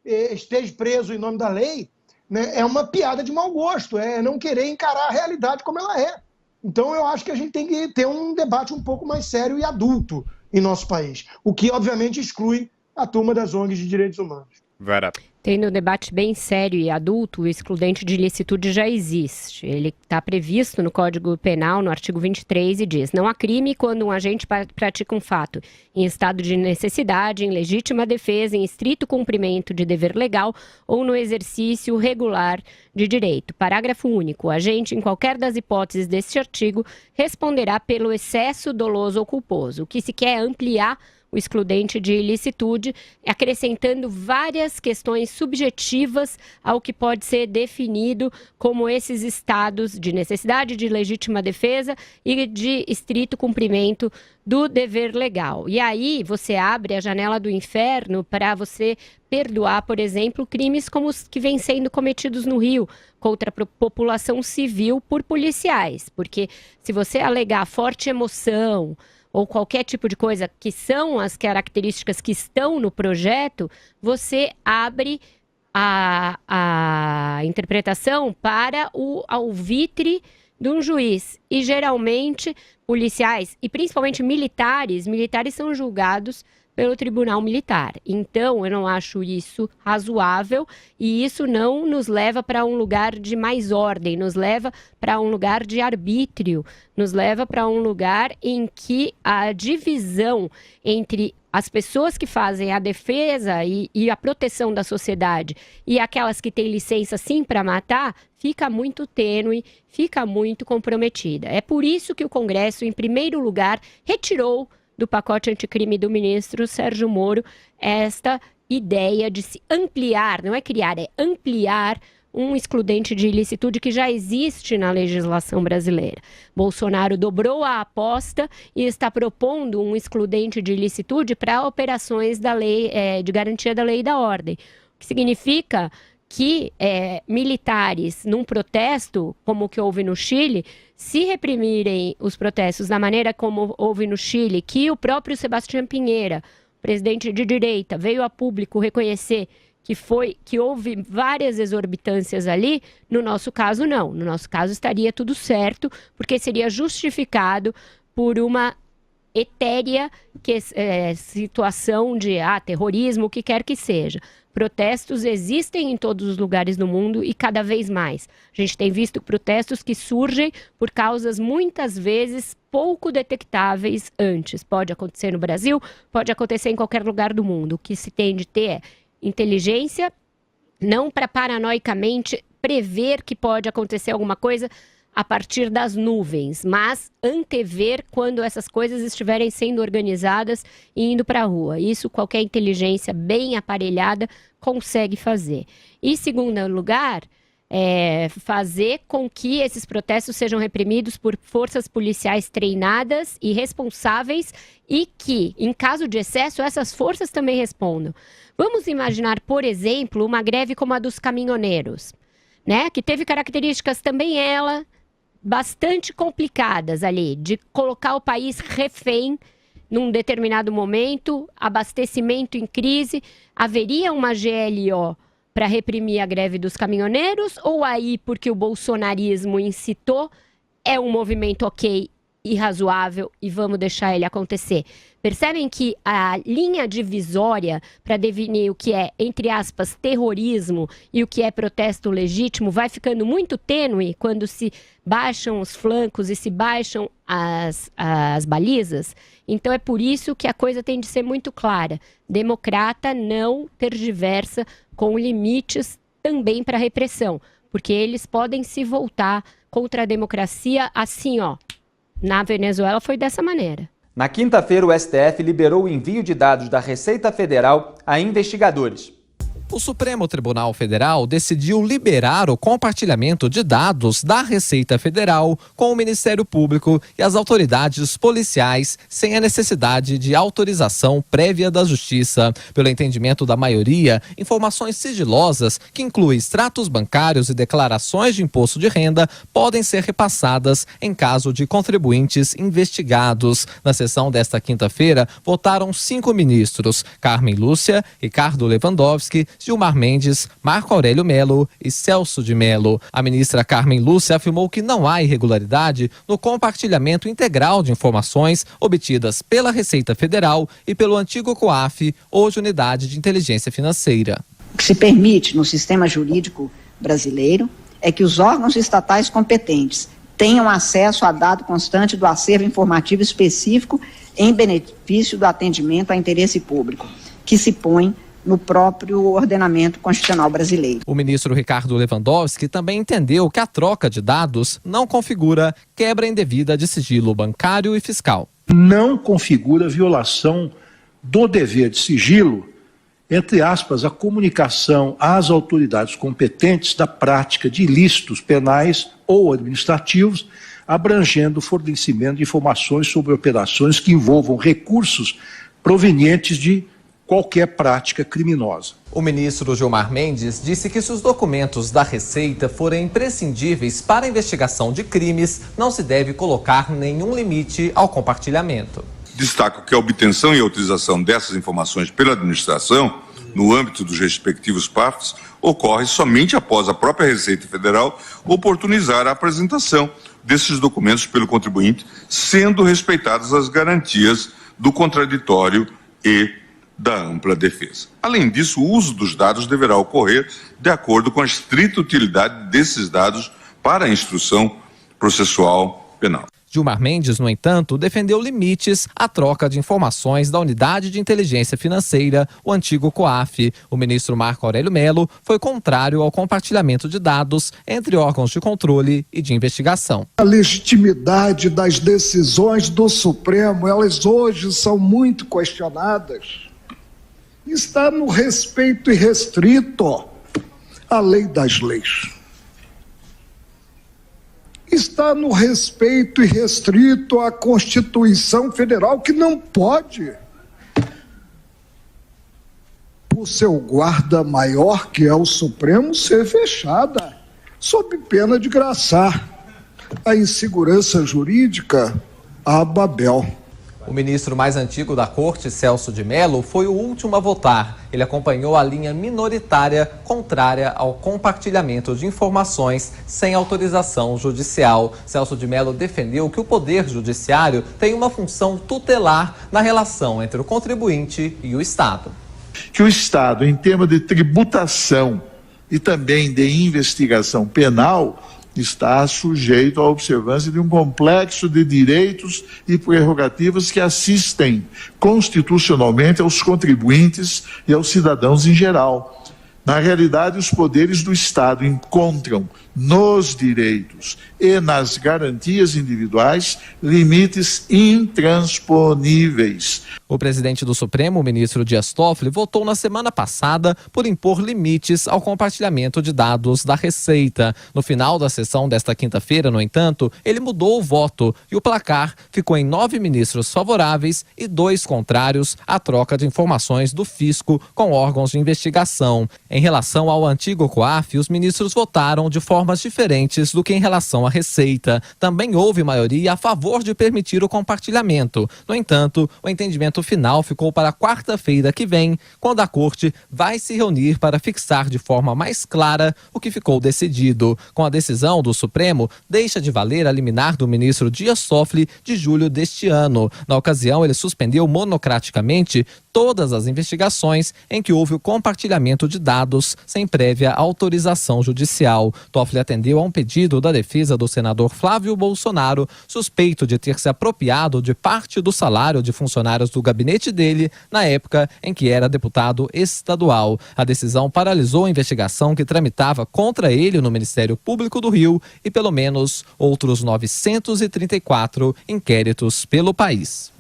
esteja preso em nome da lei, né, é uma piada de mau gosto, é não querer encarar a realidade como ela é. Então, eu acho que a gente tem que ter um debate um pouco mais sério e adulto em nosso país, o que obviamente exclui a turma das ONGs de direitos humanos. Vera. Tendo um debate bem sério e adulto, o excludente de ilicitude já existe. Ele está previsto no Código Penal, no artigo 23, e diz: não há crime quando um agente pratica um fato em estado de necessidade, em legítima defesa, em estrito cumprimento de dever legal ou no exercício regular de direito. Parágrafo único. O agente, em qualquer das hipóteses deste artigo, responderá pelo excesso doloso ou culposo. O que se quer é ampliar o excludente de ilicitude, acrescentando várias questões subjetivas ao que pode ser definido como esses estados de necessidade, de legítima defesa e de estrito cumprimento do dever legal. E aí você abre a janela do inferno para você perdoar, por exemplo, crimes como os que vêm sendo cometidos no Rio contra a população civil por policiais. Porque se você alegar forte emoção ou qualquer tipo de coisa que são as características que estão no projeto, você abre a interpretação para o alvitre de um juiz. E geralmente policiais, e principalmente militares são julgados pelo Tribunal Militar. Então, eu não acho isso razoável e isso não nos leva para um lugar de mais ordem, nos leva para um lugar de arbítrio, nos leva para um lugar em que a divisão entre as pessoas que fazem a defesa e a proteção da sociedade e aquelas que têm licença sim para matar, fica muito tênue, fica muito comprometida. É por isso que o Congresso, em primeiro lugar, retirou do pacote anticrime do ministro Sérgio Moro esta ideia de se ampliar, não é criar, é ampliar um excludente de ilicitude que já existe na legislação brasileira. Bolsonaro dobrou a aposta e está propondo um excludente de ilicitude para operações da lei, de garantia da lei e da ordem, o que significa que militares, num protesto, como o que houve no Chile, se reprimirem os protestos da maneira como houve no Chile, que o próprio Sebastião Pinheira, presidente de direita, veio a público reconhecer que houve várias exorbitâncias ali, no nosso caso não. No nosso caso estaria tudo certo, porque seria justificado por uma etérea situação de terrorismo, o que quer que seja. Protestos existem em todos os lugares do mundo e cada vez mais. A gente tem visto protestos que surgem por causas muitas vezes pouco detectáveis antes. Pode acontecer no Brasil, pode acontecer em qualquer lugar do mundo. O que se tem de ter é inteligência, não para paranoicamente prever que pode acontecer alguma coisa a partir das nuvens, mas antever quando essas coisas estiverem sendo organizadas e indo para a rua. Isso qualquer inteligência bem aparelhada consegue fazer. E, segundo lugar, fazer com que esses protestos sejam reprimidos por forças policiais treinadas e responsáveis e que, em caso de excesso, essas forças também respondam. Vamos imaginar, por exemplo, uma greve como a dos caminhoneiros, né? Que teve características também bastante complicadas ali, de colocar o país refém num determinado momento, abastecimento em crise. Haveria uma GLO para reprimir a greve dos caminhoneiros, ou aí, porque o bolsonarismo incitou, é um movimento ok e razoável e vamos deixar ele acontecer? Percebem que a linha divisória para definir o que é, entre aspas, terrorismo e o que é protesto legítimo vai ficando muito tênue quando se baixam os flancos e se baixam as balizas? Então é por isso que a coisa tem de ser muito clara. Democrata não tergiversa com limites também para repressão, porque eles podem se voltar contra a democracia assim, Na Venezuela foi dessa maneira. Na quinta-feira, o STF liberou o envio de dados da Receita Federal a investigadores. O Supremo Tribunal Federal decidiu liberar o compartilhamento de dados da Receita Federal com o Ministério Público e as autoridades policiais sem a necessidade de autorização prévia da Justiça. Pelo entendimento da maioria, informações sigilosas, que incluem extratos bancários e declarações de imposto de renda, podem ser repassadas em caso de contribuintes investigados. Na sessão desta quinta-feira, votaram 5 ministros: Carmen Lúcia, Ricardo Lewandowski, Gilmar Mendes, Marco Aurélio Mello e Celso de Mello. A ministra Carmen Lúcia afirmou que não há irregularidade no compartilhamento integral de informações obtidas pela Receita Federal e pelo antigo COAF, hoje Unidade de Inteligência Financeira. O que se permite no sistema jurídico brasileiro é que os órgãos estatais competentes tenham acesso a dado constante do acervo informativo específico em benefício do atendimento a interesse público, que se põe no próprio ordenamento constitucional brasileiro. O ministro Ricardo Lewandowski também entendeu que a troca de dados não configura quebra indevida de sigilo bancário e fiscal. Não configura violação do dever de sigilo, entre aspas, a comunicação às autoridades competentes da prática de ilícitos penais ou administrativos, abrangendo o fornecimento de informações sobre operações que envolvam recursos provenientes de qualquer prática criminosa. O ministro Gilmar Mendes disse que se os documentos da Receita forem imprescindíveis para a investigação de crimes, não se deve colocar nenhum limite ao compartilhamento. Destaco que a obtenção e a utilização dessas informações pela administração, no âmbito dos respectivos PAFs, ocorre somente após a própria Receita Federal oportunizar a apresentação desses documentos pelo contribuinte, sendo respeitadas as garantias do contraditório e da ampla defesa. Além disso, o uso dos dados deverá ocorrer de acordo com a estrita utilidade desses dados para a instrução processual penal. Gilmar Mendes, no entanto, defendeu limites à troca de informações da Unidade de Inteligência Financeira, o antigo COAF. O ministro Marco Aurélio Mello foi contrário ao compartilhamento de dados entre órgãos de controle e de investigação. A legitimidade das decisões do Supremo, elas hoje são muito questionadas. Está no respeito irrestrito à lei das leis. Está no respeito irrestrito à Constituição Federal, que não pode, por seu guarda maior, que é o Supremo, ser fechada, sob pena de graçar a insegurança jurídica a Babel. O ministro mais antigo da Corte, Celso de Mello, foi o último a votar Ele acompanhou a linha minoritária contrária ao compartilhamento de informações sem autorização judicial. Celso de Mello defendeu que o Poder Judiciário tem uma função tutelar na relação entre o contribuinte e o Estado. Que o Estado, em termos de tributação e também de investigação penal, está sujeito à observância de um complexo de direitos e prerrogativas que assistem constitucionalmente aos contribuintes e aos cidadãos em geral. Na realidade, os poderes do Estado encontram nos direitos e nas garantias individuais limites intransponíveis. O presidente do Supremo, o ministro Dias Toffoli, votou na semana passada por impor limites ao compartilhamento de dados da Receita. No final da sessão desta quinta-feira, no entanto, ele mudou o voto e o placar ficou em 9 ministros favoráveis e 2 contrários à troca de informações do fisco com órgãos de investigação. Em relação ao antigo COAF, os ministros votaram de formas diferentes do que em relação à Receita. Também houve maioria a favor de permitir o compartilhamento. No entanto, o entendimento final ficou para quarta-feira que vem, quando a Corte vai se reunir para fixar de forma mais clara o que ficou decidido. Com a decisão do Supremo, deixa de valer a liminar do ministro Dias Toffoli de julho deste ano. Na ocasião, ele suspendeu monocraticamente todas as investigações em que houve o compartilhamento de dados sem prévia autorização judicial. Toffoli atendeu a um pedido da defesa do senador Flávio Bolsonaro, suspeito de ter se apropriado de parte do salário de funcionários do gabinete dele na época em que era deputado estadual. A decisão paralisou a investigação que tramitava contra ele no Ministério Público do Rio e pelo menos outros 934 inquéritos pelo país.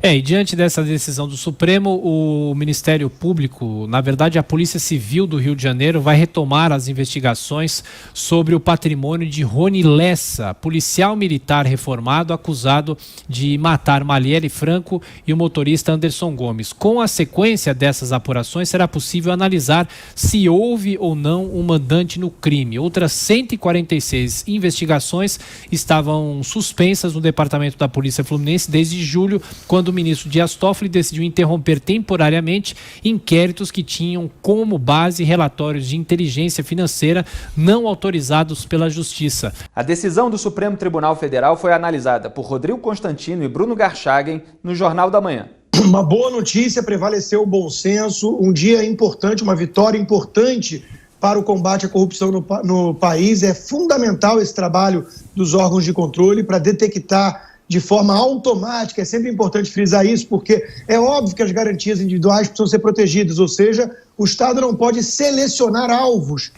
E diante dessa decisão do Supremo, o Ministério Público, na verdade a Polícia Civil do Rio de Janeiro, vai retomar as investigações sobre o patrimônio de Rony Lessa, policial militar reformado acusado de matar Marielle Franco e o motorista Anderson Gomes. Com a sequência dessas apurações, será possível analisar se houve ou não um mandante no crime. Outras 146 investigações estavam suspensas no Departamento da Polícia Fluminense desde julho, quando o ministro Dias Toffoli decidiu interromper temporariamente inquéritos que tinham como base relatórios de inteligência financeira não autorizados pela Justiça. A decisão do Supremo Tribunal Federal foi analisada por Rodrigo Constantino e Bruno Garchagen no Jornal da Manhã. Uma boa notícia, prevaleceu o bom senso, um dia importante, uma vitória importante para o combate à corrupção no país. É fundamental esse trabalho dos órgãos de controle para detectar de forma automática. É sempre importante frisar isso, porque é óbvio que as garantias individuais precisam ser protegidas, ou seja, o Estado não pode selecionar alvos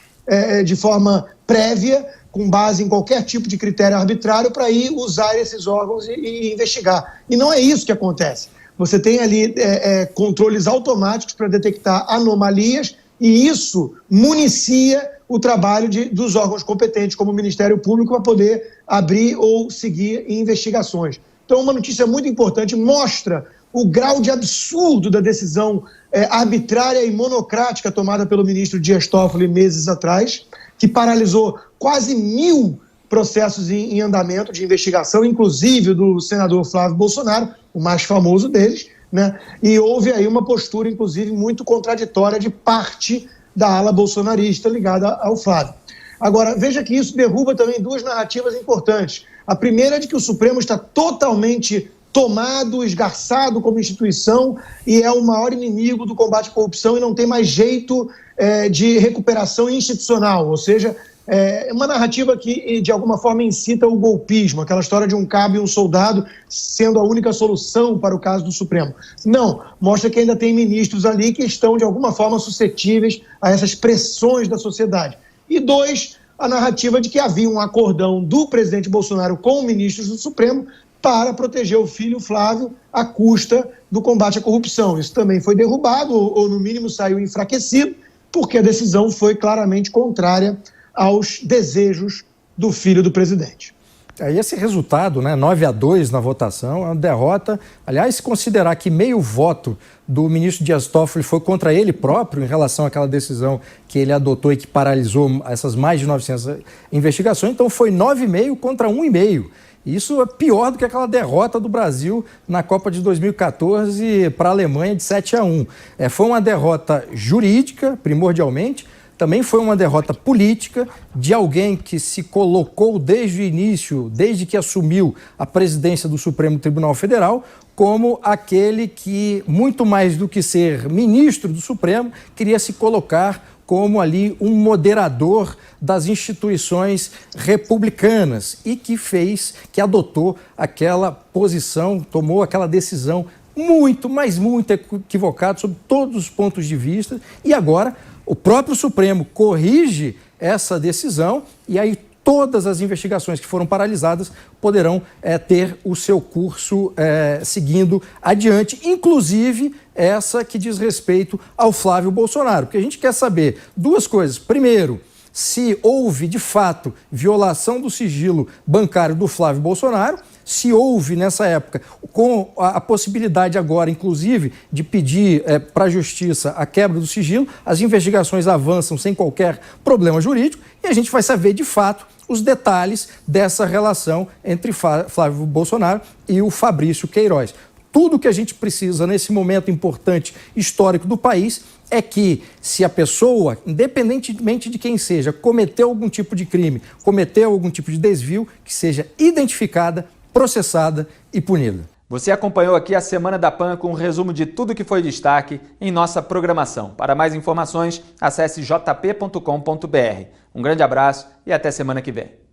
de forma prévia, com base em qualquer tipo de critério arbitrário, para ir usar esses órgãos e investigar. E não é isso que acontece. Você tem ali controles automáticos para detectar anomalias, e isso municia o trabalho dos órgãos competentes, como o Ministério Público, para poder abrir ou seguir investigações. Então, uma notícia muito importante, mostra o grau de absurdo da decisão arbitrária e monocrática tomada pelo ministro Dias Toffoli meses atrás, que paralisou quase 1000 processos em andamento de investigação, inclusive do senador Flávio Bolsonaro, o mais famoso deles, né? E houve aí uma postura, inclusive, muito contraditória de parte da ala bolsonarista ligada ao Flávio. Agora, veja que isso derruba também 2 narrativas importantes. A primeira é de que o Supremo está totalmente tomado, esgarçado como instituição e é o maior inimigo do combate à corrupção e não tem mais jeito de recuperação institucional, ou seja, é uma narrativa que, de alguma forma, incita o golpismo, aquela história de um cabo e um soldado sendo a única solução para o caso do Supremo. Não, mostra que ainda tem ministros ali que estão, de alguma forma, suscetíveis a essas pressões da sociedade. E 2, a narrativa de que havia um acordão do presidente Bolsonaro com ministros do Supremo para proteger o filho Flávio à custa do combate à corrupção. Isso também foi derrubado, ou no mínimo saiu enfraquecido, porque a decisão foi claramente contrária aos desejos do filho do presidente. Esse resultado, 9-2 na votação, é uma derrota. Aliás, se considerar que meio voto do ministro Dias Toffoli foi contra ele próprio em relação àquela decisão que ele adotou e que paralisou essas mais de 900 investigações, então foi 9,5 contra 1,5. Isso é pior do que aquela derrota do Brasil na Copa de 2014 para a Alemanha de 7-1. Foi uma derrota jurídica, primordialmente, também foi uma derrota política de alguém que se colocou desde o início, desde que assumiu a presidência do Supremo Tribunal Federal, como aquele que, muito mais do que ser ministro do Supremo, queria se colocar como ali um moderador das instituições republicanas e que adotou aquela posição, tomou aquela decisão muito, mas muito equivocada sob todos os pontos de vista, e agora o próprio Supremo corrige essa decisão e aí todas as investigações que foram paralisadas poderão ter o seu curso seguindo adiante, inclusive essa que diz respeito ao Flávio Bolsonaro, porque a gente quer saber duas coisas. Primeiro, se houve, de fato, violação do sigilo bancário do Flávio Bolsonaro, se houve, nessa época, com a possibilidade agora, inclusive, de pedir para a Justiça a quebra do sigilo, as investigações avançam sem qualquer problema jurídico e a gente vai saber, de fato, os detalhes dessa relação entre Flávio Bolsonaro e o Fabrício Queiroz. Tudo que a gente precisa nesse momento importante histórico do país é que, se a pessoa, independentemente de quem seja, cometeu algum tipo de crime, cometeu algum tipo de desvio, que seja identificada, processada e punida. Você acompanhou aqui a Semana da PAN com um resumo de tudo que foi destaque em nossa programação. Para mais informações, acesse jp.com.br. Um grande abraço e até semana que vem.